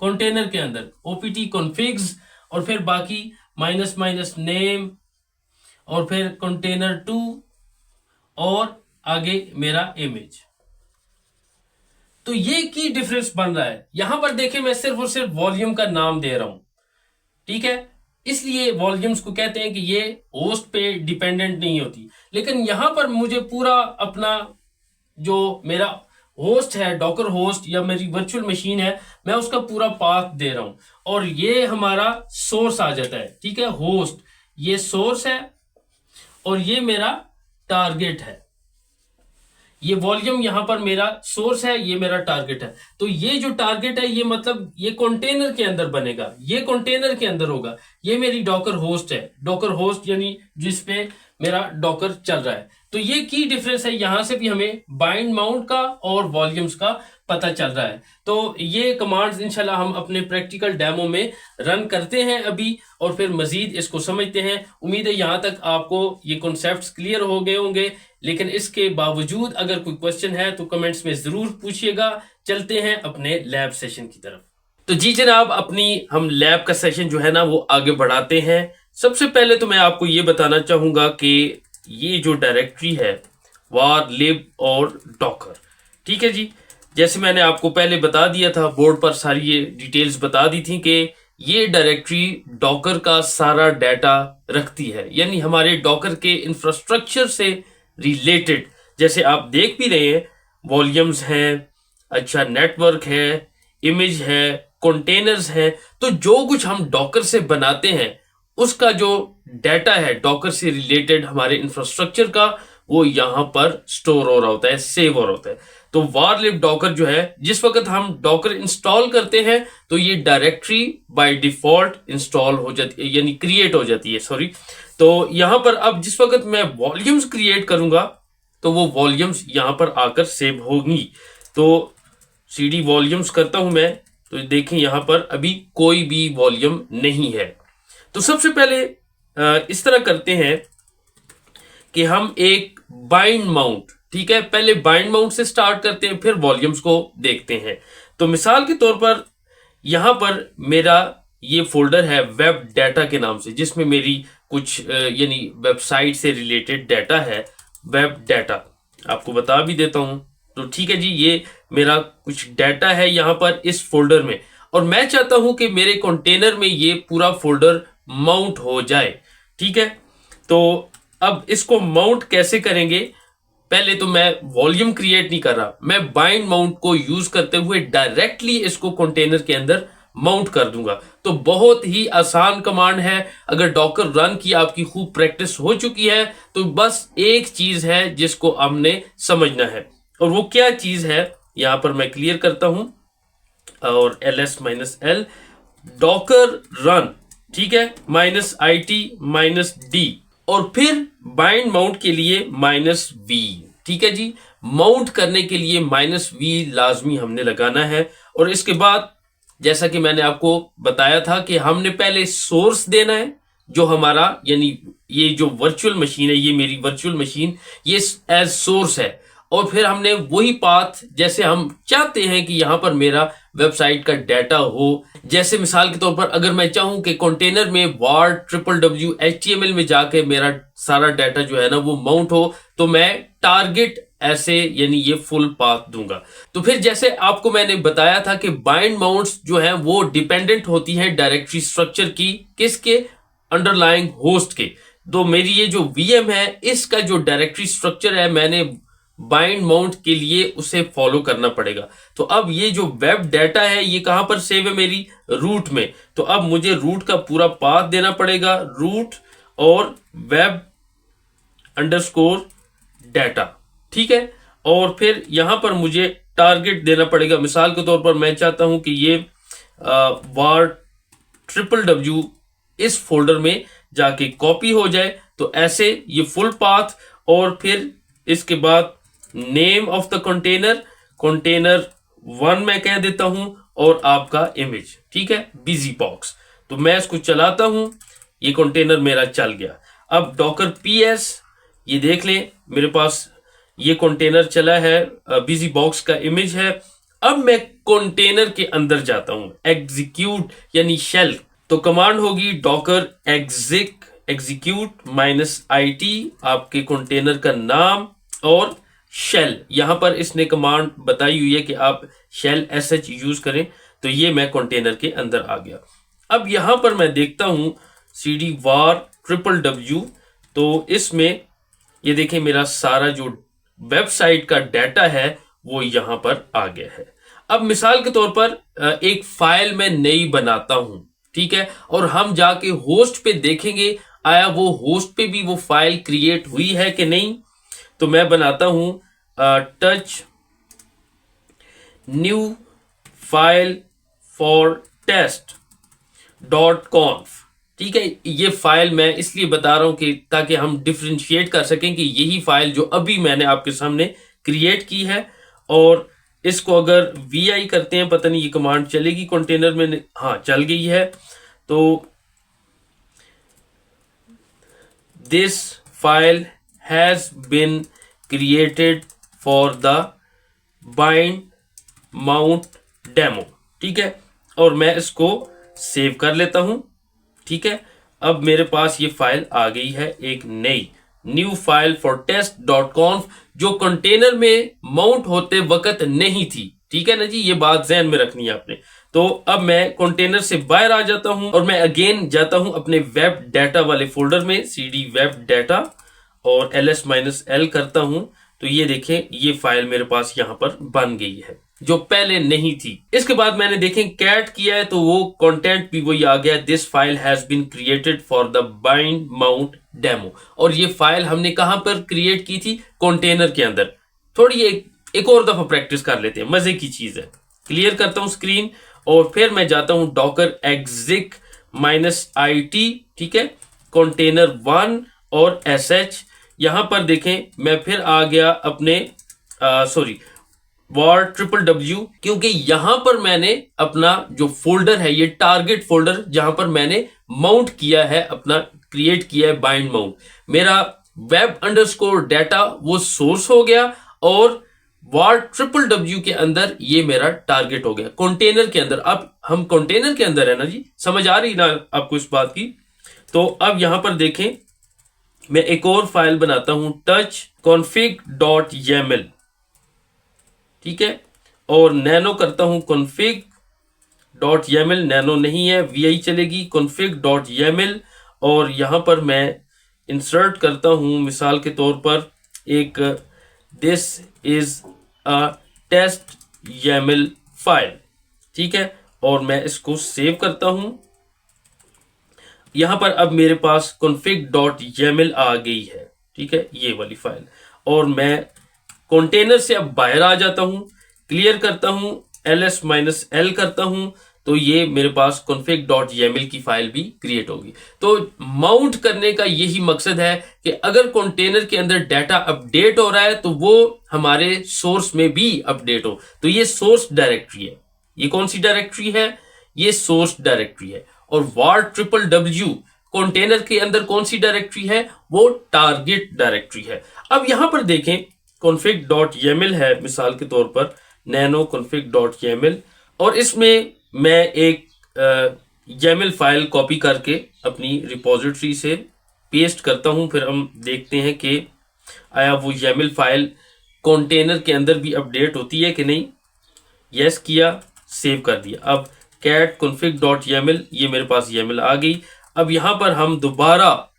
A: कंटेनर के अंदर opt कॉन्फ़िग्स, और फिर बाकी नेम और फिर कंटेनर 2 और आगे मेरा इमेज। तो ये की डिफरेंस बन रहा है। यहां पर देखिए मैं सिर्फ और सिर्फ वॉल्यूम का नाम दे रहा हूं, ठीक है। इसलिए वॉल्यूम्स को कहते हैं कि ये होस्ट पे डिपेंडेंट नहीं होती, लेकिन यहां पर मुझे पूरा अपना जो मेरा होस्ट है, डॉकर होस्ट या मेरी वर्चुअल मशीन है, मैं उसका पूरा पाथ दे रहा हूं, और ये हमारा सोर्स आ जाता है, ठीक है। होस्ट ये सोर्स है और ये मेरा टारगेट है। ये वॉल्यूम यहां पर मेरा सोर्स है, ये मेरा टारगेट है। तो ये जो टारगेट है ये मतलब ये कंटेनर के अंदर बनेगा, ये कंटेनर के अंदर होगा। ये मेरी डॉकर होस्ट है, डॉकर होस्ट यानी जिसपे मेरा डॉकर चल रहा है। तो ये की डिफरेंस है, यहां से भी हमें बाइंड माउंट का और वॉल्यूम्स का पता चल रहा है। तो ये कमांड्स इंशाल्लाह हम अपने प्रैक्टिकल डेमो में रन करते हैं अभी, और फिर मजीद इसको समझते हैं। उम्मीद है यहां तक आपको ये कॉन्सेप्ट्स क्लियर हो गए होंगे, लेकिन इसके बावजूद अगर कोई क्वेश्चन है तो कमेंट्स में जरूर पूछिएगा। चलते हैं अपने लैब सेशन की तरफ। तो जी जनाब, अपनी हम लैब का सेशन जो है ना वो आगे बढ़ाते हैं। सबसे पहले तो मैं आपको ये बताना चाहूंगा कि ये जो डायरेक्टरी है var lib और डॉकर, ठीक है जी। जैसे मैंने आपको पहले बता दिया था, बोर्ड पर सारी ये डिटेल्स बता दी थी कि ये डायरेक्टरी डॉकर का सारा डाटा रखती है, यानी हमारे डॉकर के इंफ्रास्ट्रक्चर से रिलेटेड। जैसे आप देख भी रहे हैं, वॉल्यूम्स हैं, अच्छा नेटवर्क है, इमेज है, कंटेनर्स है। तो जो कुछ हम डॉकर से बनाते हैं उसका जो डाटा है डॉकर से रिलेटेड हमारे इंफ्रास्ट्रक्चर का, वो यहां पर स्टोर हो रहा होता है, सेव हो रहा होता है। तो var lib डॉकर जो है, जिस वक्त हम डॉकर इंस्टॉल करते हैं तो ये डायरेक्टरी बाय डिफॉल्ट इंस्टॉल हो जाती है, यानी क्रिएट हो जाती है, सॉरी। तो यहां पर अब जिस वक्त मैं वॉल्यूम्स क्रिएट करूंगा तो वो वॉल्यूम्स यहां पर आकर सेव होंगी। तो cd वॉल्यूम्स करता हूं मैं, तो देखें यहां पर अभी कोई भी वॉल्यूम नहीं है। तो सबसे पहले इस तरह करते हैं कि हम एक बाइंड माउंट, ठीक है, पहले बाइंड माउंट से स्टार्ट करते हैं, फिर वॉल्यूम्स को देखते हैं। तो मिसाल के तौर पर यहां पर मेरा ये फोल्डर है वेब डाटा के नाम से, जिसमें मेरी कुछ यानी वेबसाइट से रिलेटेड डाटा है, वेब डाटा, आपको बता भी देता हूं। तो ठीक है जी, ये मेरा कुछ डाटा है यहाँ पर इस फोल्डर में, और मैं चाहता हूं कि मेरे कंटेनर में ये पूरा फोल्डर माउंट हो जाए। ठीक है, तो अब इसको माउंट कैसे करेंगे? पहले तो मैं वॉल्यूम क्रिएट नहीं कर रहा, मैं बाइंड माउंट को यूज करते हुए डायरेक्टली इसको कंटेनर के अंदर माउंट कर दूंगा। तो बहुत ही आसान कमांड है। अगर डॉकर रन की आपकी खूब प्रैक्टिस हो चुकी है तो बस एक चीज है जिसको हमने समझना है, और वो क्या चीज है यहां पर मैं क्लियर करता हूं, और ls-l डॉकर रन, ठीक है, -it-d, और फिर बाइंड माउंट के लिए -v। ठीक है जी, माउंट करने के लिए -v लाजमी हमने लगाना है। और इसके बाद जैसा कि मैंने आपको बताया था कि हमने पहले सोर्स देना है, जो हमारा यानी ये जो वर्चुअल मशीन है, ये मेरी वर्चुअल मशीन, ये एज सोर्स है। और फिर हमने वही पाथ, जैसे हम चाहते हैं कि यहां पर मेरा वेबसाइट का डाटा हो, जैसे मिसाल के तौर पर अगर मैं चाहूं कि कंटेनर में var www.html में जाके मेरा सारा डाटा जो है ना वो माउंट हो, तो मैं टारगेट ऐसे यानी ये फुल पाथ दूंगा। तो फिर जैसे आपको मैंने बताया था कि बाइंड माउंट्स जो है वो डिपेंडेंट होती हैं डायरेक्टरी स्ट्रक्चर की, किसके? अंडरलाइंग होस्ट के। तो मेरी ये जो वीएम है इसका जो डायरेक्टरी स्ट्रक्चर है, मैंने बाइंड माउंट के लिए उसे फॉलो करना पड़ेगा। तो अब ये जो वेब डाटा है ये कहां पर सेव है? मेरी रूट में। तो अब मुझे रूट का पूरा पाथ देना पड़ेगा, रूट और वेब अंडरस्कोर डाटा। ठीक है, और फिर यहां पर मुझे टारगेट देना पड़ेगा। मिसाल के तौर पर मैं चाहता हूं कि ये var www इस फोल्डर में जाके कॉपी हो जाए, तो ऐसे ये फुल पाथ, और फिर इसके बाद name of the container, container 1 मैं कह देता हूं, और आपका इमेज। ठीक है, बिजी बॉक्स। तो मैं इसको चलाता हूं, ये कंटेनर मेरा चल गया। अब डॉकर पीएस, ये देख लें मेरे पास ये कंटेनर चला है, बिजी बॉक्स का इमेज है। अब मैं कंटेनर के अंदर जाता हूं, एग्जीक्यूट यानी शेल। तो कमांड होगी डॉकर एग्जीक्यूट -it, आपके कंटेनर का नाम, और शेल। यहां पर इसने कमांड बताई हुई है कि आप शेल sh यूज करें। तो ये मैं कंटेनर के अंदर आ गया। अब यहां पर मैं देखता हूं cd var www, तो इसमें ये देखें मेरा सारा जो वेबसाइट का डाटा है वो यहां पर आ गया है। अब मिसाल के तौर पर एक फाइल मैं नई बनाता हूं, ठीक है, और हम जाके होस्ट पे देखेंगे आया वो होस्ट पे भी वो फाइल क्रिएट हुई है कि नहीं। तो मैं बनाता हूं touch new file for test .conf। ठीक है, ये फाइल मैं इसलिए बता रहा हूं कि ताकि हम डिफरेंशिएट कर सकें कि यही फाइल जो अभी मैंने आपके सामने क्रिएट की है। और इसको अगर vi करते हैं, पता नहीं ये कमांड चलेगी कंटेनर में, हाँ चल गई है। तो this file has been created for the bind mount demo. ठीक है, और मैं इसको सेव कर लेता हूं। ठीक है, अब मेरे पास ये फाइल आ गई है, एक नई new file for test .conf, जो कंटेनर में माउंट होते वक्त नहीं थी। ठीक है ना जी, ये बात ध्यान में रखनी है आपने। तो अब मैं कंटेनर से बाहर आ जाता हूं, और मैं अगेन जाता हूं अपने वेब डाटा वाले फोल्डर में, cd वेब डाटा, और ls-l करता हूं। तो ये देखें ये फाइल मेरे पास यहां पर बन गई है जो पहले नहीं थी। इसके बाद मैंने देखें कैट किया है, तो वो कंटेंट भी वही आ गया, this file has been created for the bind mount demo. और ये फाइल हमने कहां पर क्रिएट की थी? कंटेनर के अंदर। थोड़ी एक और दफा प्रैक्टिस कर लेते हैं, मजे की चीज है। क्लियर करता हूं स्क्रीन, और फिर मैं जाता हूं डॉकर एग्जिक -it, ठीक है, कंटेनर 1 और sh। यहां पर देखें मैं फिर आ गया अपने var www, क्योंकि यहां पर मैंने अपना जो फोल्डर है ये टारगेट फोल्डर, जहां पर मैंने माउंट किया है, अपना क्रिएट किया है बाइंड माउंट। मेरा वेब अंडरस्कोर डाटा वो सोर्स हो गया, और var www के अंदर ये मेरा टारगेट हो गया कंटेनर के अंदर। अब हम कंटेनर के अंदर है ना जी, समझ आ रही ना आपको इस बात की? तो अब यहां पर देखें मैं एक और फाइल बनाता हूं touch config.yaml, ठीक है, और नैनो करता हूं config.yaml, नैनो नहीं है, vi चलेगी, config.yaml, और यहां पर मैं इंसर्ट करता हूं मिसाल के तौर पर एक this is a test YAML file, ठीक है, और मैं इसको सेव करता हूं। यहां पर अब मेरे पास config.yaml आ गई है, ठीक है, ये वाली फाइल, और मैं कंटेनर से अब बाहर आ जाता हूं, क्लियर करता हूं, ls-l करता हूं, तो ये मेरे पास config.yaml की फाइल भी क्रिएट होगी। तो माउंट करने का यही मकसद है कि अगर कंटेनर के अंदर डाटा अपडेट हो रहा है तो वो हमारे सोर्स में भी अपडेट हो। तो ये सोर्स डायरेक्टरी है। ये कौन सी डायरेक्टरी है? ये सोर्स डायरेक्टरी है। और var कंटेनर के अंदर कौन सी डायरेक्टरी है? वो टारगेट डायरेक्टरी है। अब यहां पर देखें config.yaml है मिसाल के तौर पर, nano config.yaml, और इसमें मैं एक YAML फाइल कॉपी करके अपनी रिपोजिटरी से पेस्ट करता हूं। फिर हम देखते हैं कि आया वो YAML फाइल कंटेनर के अंदर भी अपडेट होती है कि नहीं। यस किया, सेव कर दिया। अब cat config.yaml, ये मेरे पास YAML आ गई। अब यहां पर हम दोबारा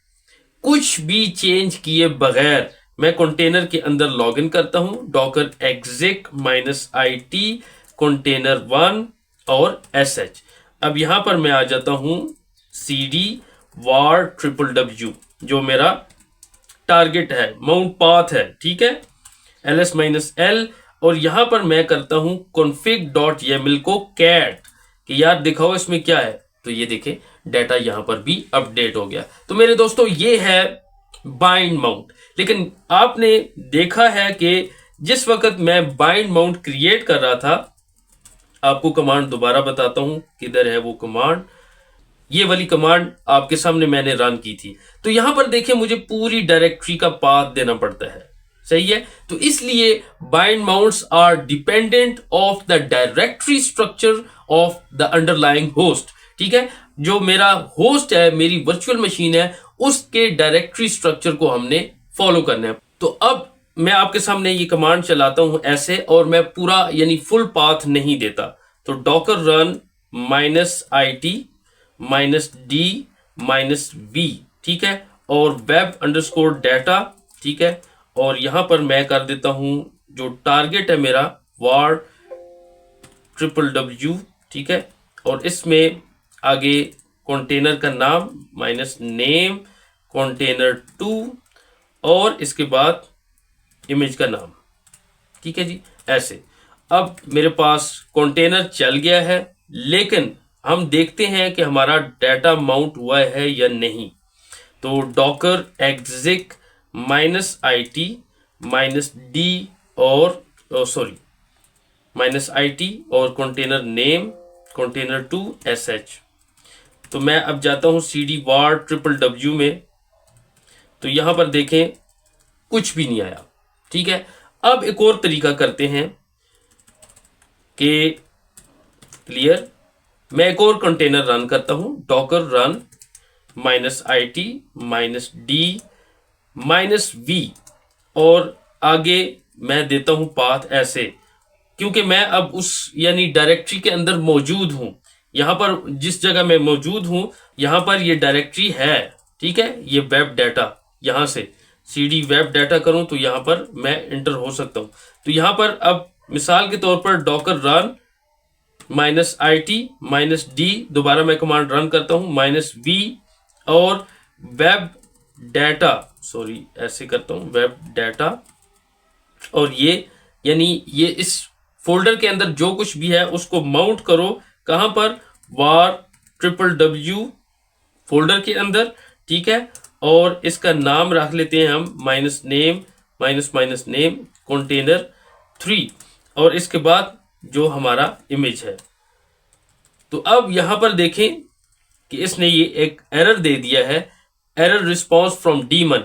A: कुछ भी चेंज किए बगैर मैं कंटेनर के अंदर लॉगिन करता हूं, docker exec -it container1 और sh। अब यहां पर मैं आ जाता हूं cd var www, जो मेरा टारगेट है, माउंट पाथ है, ठीक है, ls-l, और यहां पर मैं करता हूं config.yaml को cat कि यार दिखाओ इसमें क्या है। तो ये देखें डाटा यहां पर भी अपडेट हो गया। तो मेरे दोस्तों ये है बाइंड माउंट। लेकिन आपने देखा है कि जिस वक्त मैं बाइंड माउंट क्रिएट कर रहा था, आपको कमांड दोबारा बताता हूं, किधर है वो कमांड, ये वाली कमांड आपके सामने मैंने रन की थी। तो यहां पर देखिए मुझे पूरी डायरेक्टरी का पाथ देना पड़ता है, सही है। तो इसलिए bind mounts are dependent of the directory structure of the underlying host, ठीक है। जो मेरा होस्ट है, मेरी वर्चुअल मशीन है, उसके डायरेक्टरी स्ट्रक्चर को हमने फॉलो करना है। तो अब मैं आपके सामने ये कमांड चलाता हूं ऐसे, और मैं पूरा यानी फुल पाथ नहीं देता। तो docker run -it -d -v, ठीक है, और web_data, ठीक है, और यहां पर मैं कर देता हूं जो टारगेट है मेरा var www, ठीक है, और इसमें आगे कंटेनर का नाम -name container2, और इसके बाद इमेज का नाम, ठीक है जी, ऐसे। अब मेरे पास कंटेनर चल गया है, लेकिन हम देखते हैं कि हमारा डाटा माउंट हुआ है या नहीं। तो docker exec -it -d और सॉरी -it और कंटेनर नेम container2 sh। तो मैं अब जाता हूं cd var www में, तो यहां पर देखें कुछ भी नहीं आया, ठीक है। अब एक और तरीका करते हैं कि क्लियर, मैं एक और कंटेनर रन करता हूं, docker run -it -d -v, और आगे मैं देता हूं पाथ ऐसे, क्योंकि मैं अब उस यानी डायरेक्टरी के अंदर मौजूद हूं। यहां पर जिस जगह मैं मौजूद हूं, यहां पर ये डायरेक्टरी है, ठीक है। ये वेब डाटा, यहां से cd वेब डाटा करूं तो यहां पर मैं इंटर हो सकता हूं। तो यहां पर अब मिसाल के तौर पर docker run -it -d, दोबारा मैं कमांड रन करता हूं -v, और वेब डाटा, सॉरी ऐसे करता हूं, वेब डाटा, और ये यानी ये इस फोल्डर के अंदर जो कुछ भी है उसको माउंट करो, कहां पर, var www फोल्डर के अंदर, ठीक है, और इसका नाम रख लेते हैं हम -name -name container3, और इसके बाद जो हमारा इमेज है। तो अब यहां पर देखें कि इसने ये एक एरर दे दिया है, error response from daemon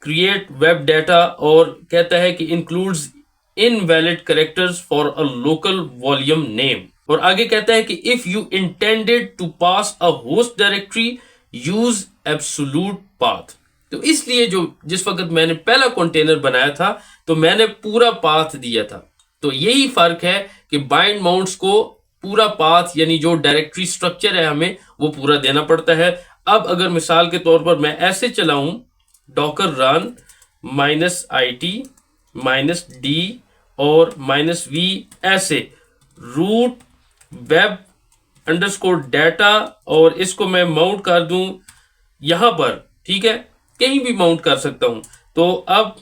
A: create web data, और कहता है कि includes invalid characters for a local volume name, और आगे कहता है कि if you intended to pass a host directory use absolute path. तो इसलिए जो जिस वक्त मैंने पहला कंटेनर बनाया था तो मैंने पूरा पाथ दिया था। तो यही फर्क है कि बाइंड माउंट्स को पूरा पाथ यानी जो डायरेक्टरी स्ट्रक्चर है हमें वो पूरा देना पड़ता है। अब अगर मिसाल के तौर पर मैं ऐसे चलाऊं डॉकर रन -it -d और -v ऐसे रूट वेब अंडरस्कोर डाटा और इसको मैं माउंट कर दूं यहां पर, ठीक है, कहीं भी माउंट कर सकता हूं। तो अब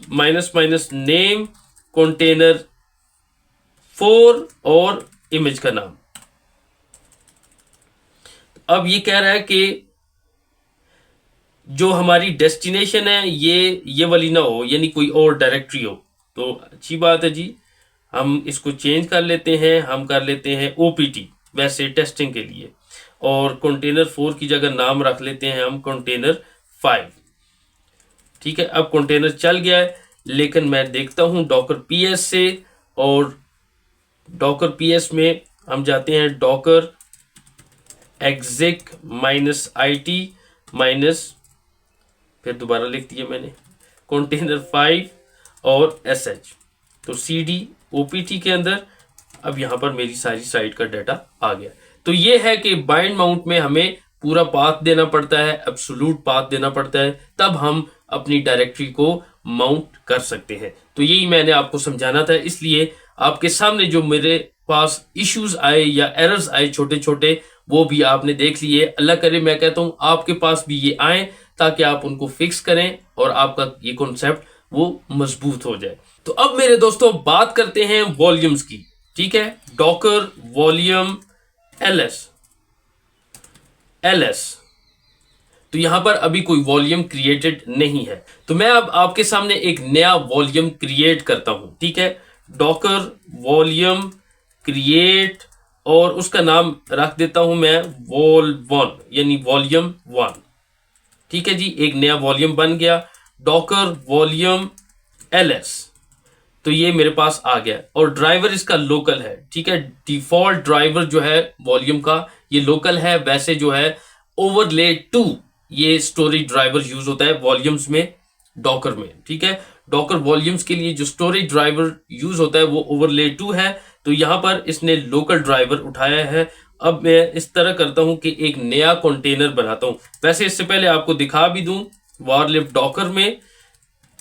A: नेम कंटेनर 4 और इमेज का नाम। अब ये कह रहा है कि जो हमारी डेस्टिनेशन है ये वाली ना हो, यानी कोई और डायरेक्टरी हो। तो अच्छी बात है जी, हम इसको चेंज कर लेते हैं, हम कर लेते हैं OPT वैसे टेस्टिंग के लिए, और कंटेनर 4 की जगह नाम रख लेते हैं हम कंटेनर 5। ठीक है, अब कंटेनर चल गया है, लेकिन मैं देखता हूं डॉकर PS से, और डॉकर PS में हम जाते हैं डॉकर exec -it माइनस, फिर दोबारा लिख दिया मैंने कंटेनर 5 और sh। तो cd opt के अंदर अब यहां पर मेरी सारी साइट का डाटा आ गया। तो ये है कि बाइंड माउंट में हमें पूरा पाथ देना पड़ता है, एब्सोल्यूट पाथ देना पड़ता है, तब हम अपनी डायरेक्टरी को माउंट कर सकते हैं। तो यही मैंने आपको समझाना था, इसलिए आपके सामने जो मेरे पास इश्यूज आए या एरर्स आए छोटे छोटे वो भी आपने देख लिए। अल्लाह करे मैं कहता हूं आपके पास भी ये आए ताकि आप उनको फिक्स करें और आपका ये कॉन्सेप्ट वो मजबूत हो जाए। तो अब मेरे दोस्तों बात करते हैं वॉल्यूम्स की। ठीक है, डॉकर वॉल्यूम ls। तो यहां पर अभी कोई वॉल्यूम क्रिएटेड नहीं है, तो मैं अब आपके सामने एक नया वॉल्यूम क्रिएट करता हूं। ठीक है, डॉकर वॉल्यूम क्रिएट और उसका नाम रख देता हूं मैं vol1 यानी वॉल्यूम 1। ठीक है जी, एक नया वॉल्यूम बन गया डॉकर वॉल्यूम ls। तो ये मेरे पास आ गया और ड्राइवर इसका लोकल है। ठीक है, डिफॉल्ट ड्राइवर जो है वॉल्यूम का ये लोकल है। वैसे जो है ओवरले 2 ये स्टोरेज ड्राइवर यूज होता है वॉल्यूम्स में डॉकर में। ठीक है, डॉकर वॉल्यूम्स के लिए जो स्टोरेज ड्राइवर यूज होता है वो ओवरले 2 है। तो यहां पर इसने लोकल ड्राइवर उठाया है। अब मैं इस तरह करता हूं कि एक नया कंटेनर बनाता हूं। वैसे इससे पहले आपको दिखा भी दूं वारलिव डॉकर में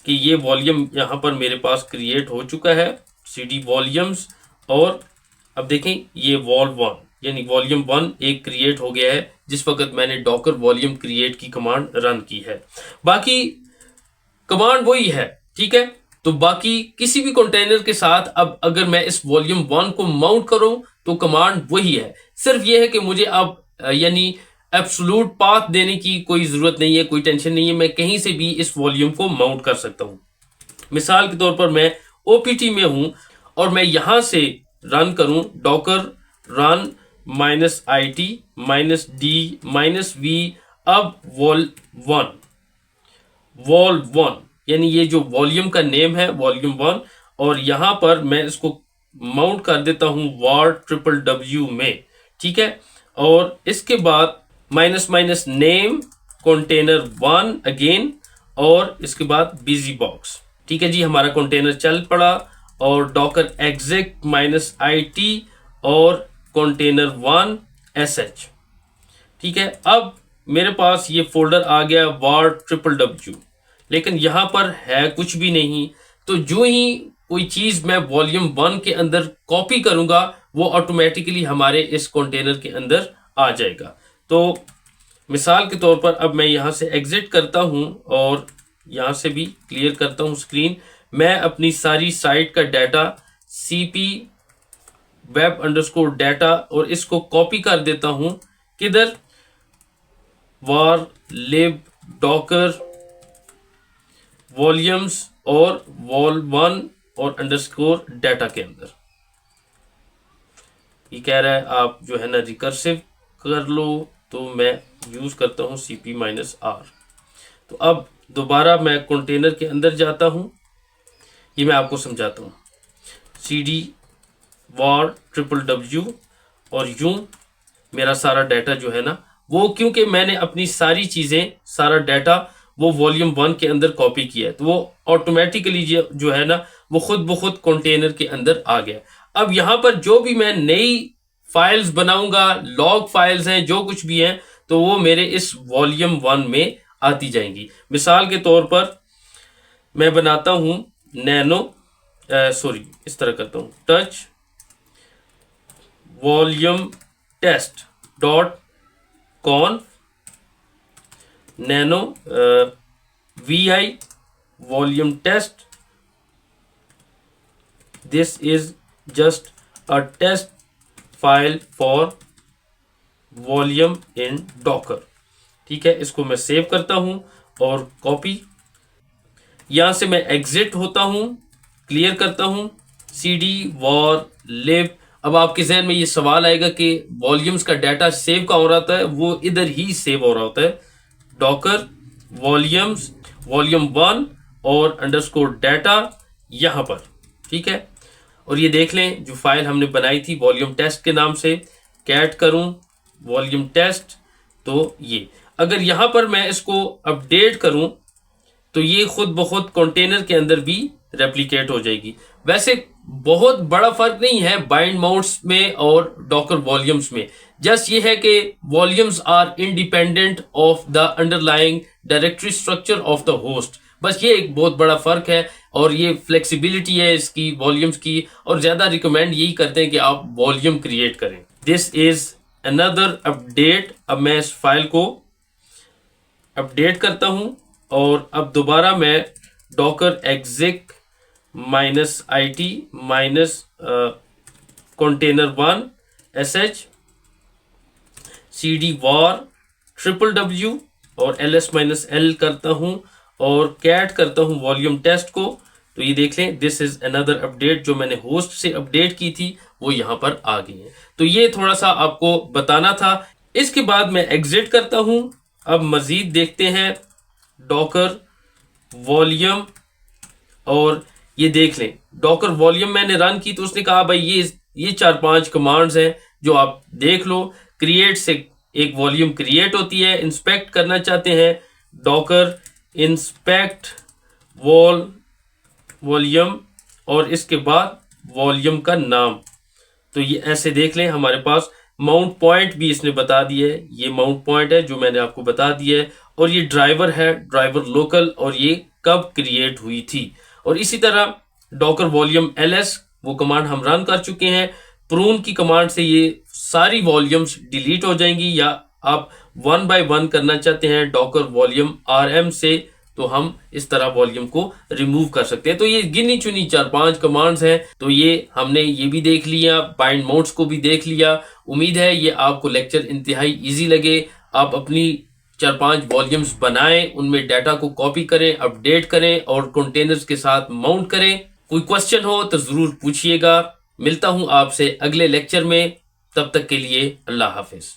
A: कि ये वॉल्यूम यहां पर मेरे पास क्रिएट हो चुका है, cd वॉल्यूम्स। और अब देखें ये vol1 यानी वॉल्यूम 1 एक क्रिएट हो गया है जिस वक्त मैंने डॉकर वॉल्यूम क्रिएट की कमांड रन की है। बाकी कमांड वही है। ठीक है, तो बाकी किसी भी कंटेनर के साथ अब अगर मैं इस वॉल्यूम 1 को माउंट करूं तो कमांड वही है। सिर्फ ये है कि मुझे अब यानी एब्सोल्यूट पाथ देने की कोई जरूरत नहीं है, कोई टेंशन नहीं है। मैं कहीं से भी इस वॉल्यूम को माउंट कर सकता हूं। मिसाल के तौर पर मैं OPT में हूं और मैं यहां से रन करूं Docker run -it -d -v। अब vol1 यानी ये जो वॉल्यूम का नेम है वॉल्यूम 1, और यहां पर मैं इसको माउंट कर देता हूं var में। ठीक है, और इसके बाद नेम कंटेनर 1 अगेन और इसके बाद बिजी बॉक्स। ठीक है जी, हमारा कंटेनर चल पड़ा और डॉकर exec -it और कंटेनर 1 sh। ठीक है, अब मेरे पास ये फोल्डर आ गया var लेकिन यहां पर है कुछ भी नहीं। तो जो ही कोई चीज मैं वॉल्यूम 1 के अंदर कॉपी करूंगा वो ऑटोमेटिकली हमारे इस कंटेनर के अंदर आ जाएगा। तो मिसाल के तौर पर अब मैं यहां से एग्जिट करता हूं और यहां से भी क्लियर करता हूं स्क्रीन। मैं अपनी सारी साइट का data cp web underscore data और इसको कॉपी कर देता हूं किधर, var lib docker वॉल्यूम्स और vol1 और अंडरस्कोर डाटा के अंदर। ये कह रहा है आप जो है ना रिकर्सिव कर लो, तो मैं यूज करता हूं cp-r। तो अब दोबारा मैं कंटेनर के अंदर जाता हूं, ये मैं आपको समझाता हूं। cd var और यूं मेरा सारा डाटा जो है ना वो, क्योंकि मैंने अपनी सारी चीजें सारा डाटा वो वॉल्यूम 1 के अंदर कॉपी किया है, तो वो ऑटोमेटिकली जो है ना वो खुद ब खुद कंटेनर के अंदर आ गया। अब यहाँ पर जो भी मैं नई फाइल्स बनाऊंगा, लॉग फाइल्स हैं, जो कुछ भी हैं, तो वो मेरे इस वॉल्यूम 1 में आती जाएंगी। मिसाल के तौर पर मैं बनाता हूं नैनो इस तरह करता हूं, touch volume test dot con nano VI volume test, this is just a test file for volume in Docker. ठीक है, इसको मैं सेव करता हूं और कॉपी, यहां से मैं एग्जिट होता हूं, क्लियर करता हूं, CD var lib। अब आपके जहन में ये सवाल आएगा कि वॉल्यूम्स का डाटा सेव कहाँ हो रहा है, वो इधर ही सेव हो रहा होता है, डॉकर वॉल्यूम्स वॉल्यूम 1 और अंडरस्कोर डाटा यहां पर। ठीक है, और ये देख लें जो फाइल हमने बनाई थी वॉल्यूम टेस्ट के नाम से, कैट करूं वॉल्यूम टेस्ट, तो ये अगर यहां पर मैं इसको अपडेट करूं तो ये खुद ब खुद कंटेनर के अंदर भी रेप्लिकेट हो जाएगी। वैसे बहुत बड़ा फर्क नहीं है बाइंड माउंट्स में और डॉकर वॉल्यूम्स में, जस्ट ये है कि volumes are independent of the underlying directory structure of the host, बस ये एक बहुत बड़ा फर्क है। और ये फ्लेक्सिबिलिटी है इसकी वॉल्यूम्स की, और ज्यादा रिकमेंड यही करते हैं कि आप वॉल्यूम क्रिएट करें। This is another update. अब मैं इस फाइल को अपडेट करता हूं और अब दोबारा मैं Docker exec -it container 1 sh cd var www और ls-l करता हूं और कैट करता हूं वॉल्यूम टेस्ट को, तो ये देख लें दिस इज अनदर अपडेट, जो मैंने होस्ट से अपडेट की थी वो यहां पर आ गई है। तो ये थोड़ा सा आपको बताना था। इसके बाद मैं एग्जिट करता हूं। अब मजीद देखते हैं डॉकर वॉल्यूम, और ये देख लें डॉकर वॉल्यूम मैंने रन की तो उसने कहा भाई ये 4-5 कमांड्स हैं जो आप देख लो। क्रिएट से एक वॉल्यूम क्रिएट होती है, इंस्पेक्ट करना चाहते हैं डॉकर इंस्पेक्ट वॉल्यूम और इसके बाद वॉल्यूम का नाम, तो ये ऐसे देख लें हमारे पास माउंट पॉइंट भी इसने बता दिया है, ये माउंट पॉइंट है जो मैंने आपको बता दिया है, और ये ड्राइवर है ड्राइवर लोकल, और ये कब क्रिएट हुई थी। और इसी तरह डॉकर वॉल्यूम ls वो कमांड हम रन कर चुके हैं। प्रून की कमांड से ये सारी वॉल्यूम्स डिलीट हो जाएंगी, या आप 1 by 1 करना चाहते हैं डॉकर वॉल्यूम rm से, तो हम इस तरह वॉल्यूम को रिमूव कर सकते हैं। तो ये गिनी चुनी 4-5 कमांड्स हैं। तो ये हमने ये भी देख लिया, बाइंड मोड्स को भी देख लिया। उम्मीद है ये आपको लेक्चर इंतहाई इजी लगे। आप अपनी 4-5 वॉल्यूम्स बनाएं, उनमें डाटा को कॉपी करें, अपडेट करें और कंटेनर्स के साथ माउंट करें। कोई क्वेश्चन हो तो जरूर पूछिएगा। मिलता हूं आपसे अगले लेक्चर में, तब तक के लिए अल्लाह हाफिज।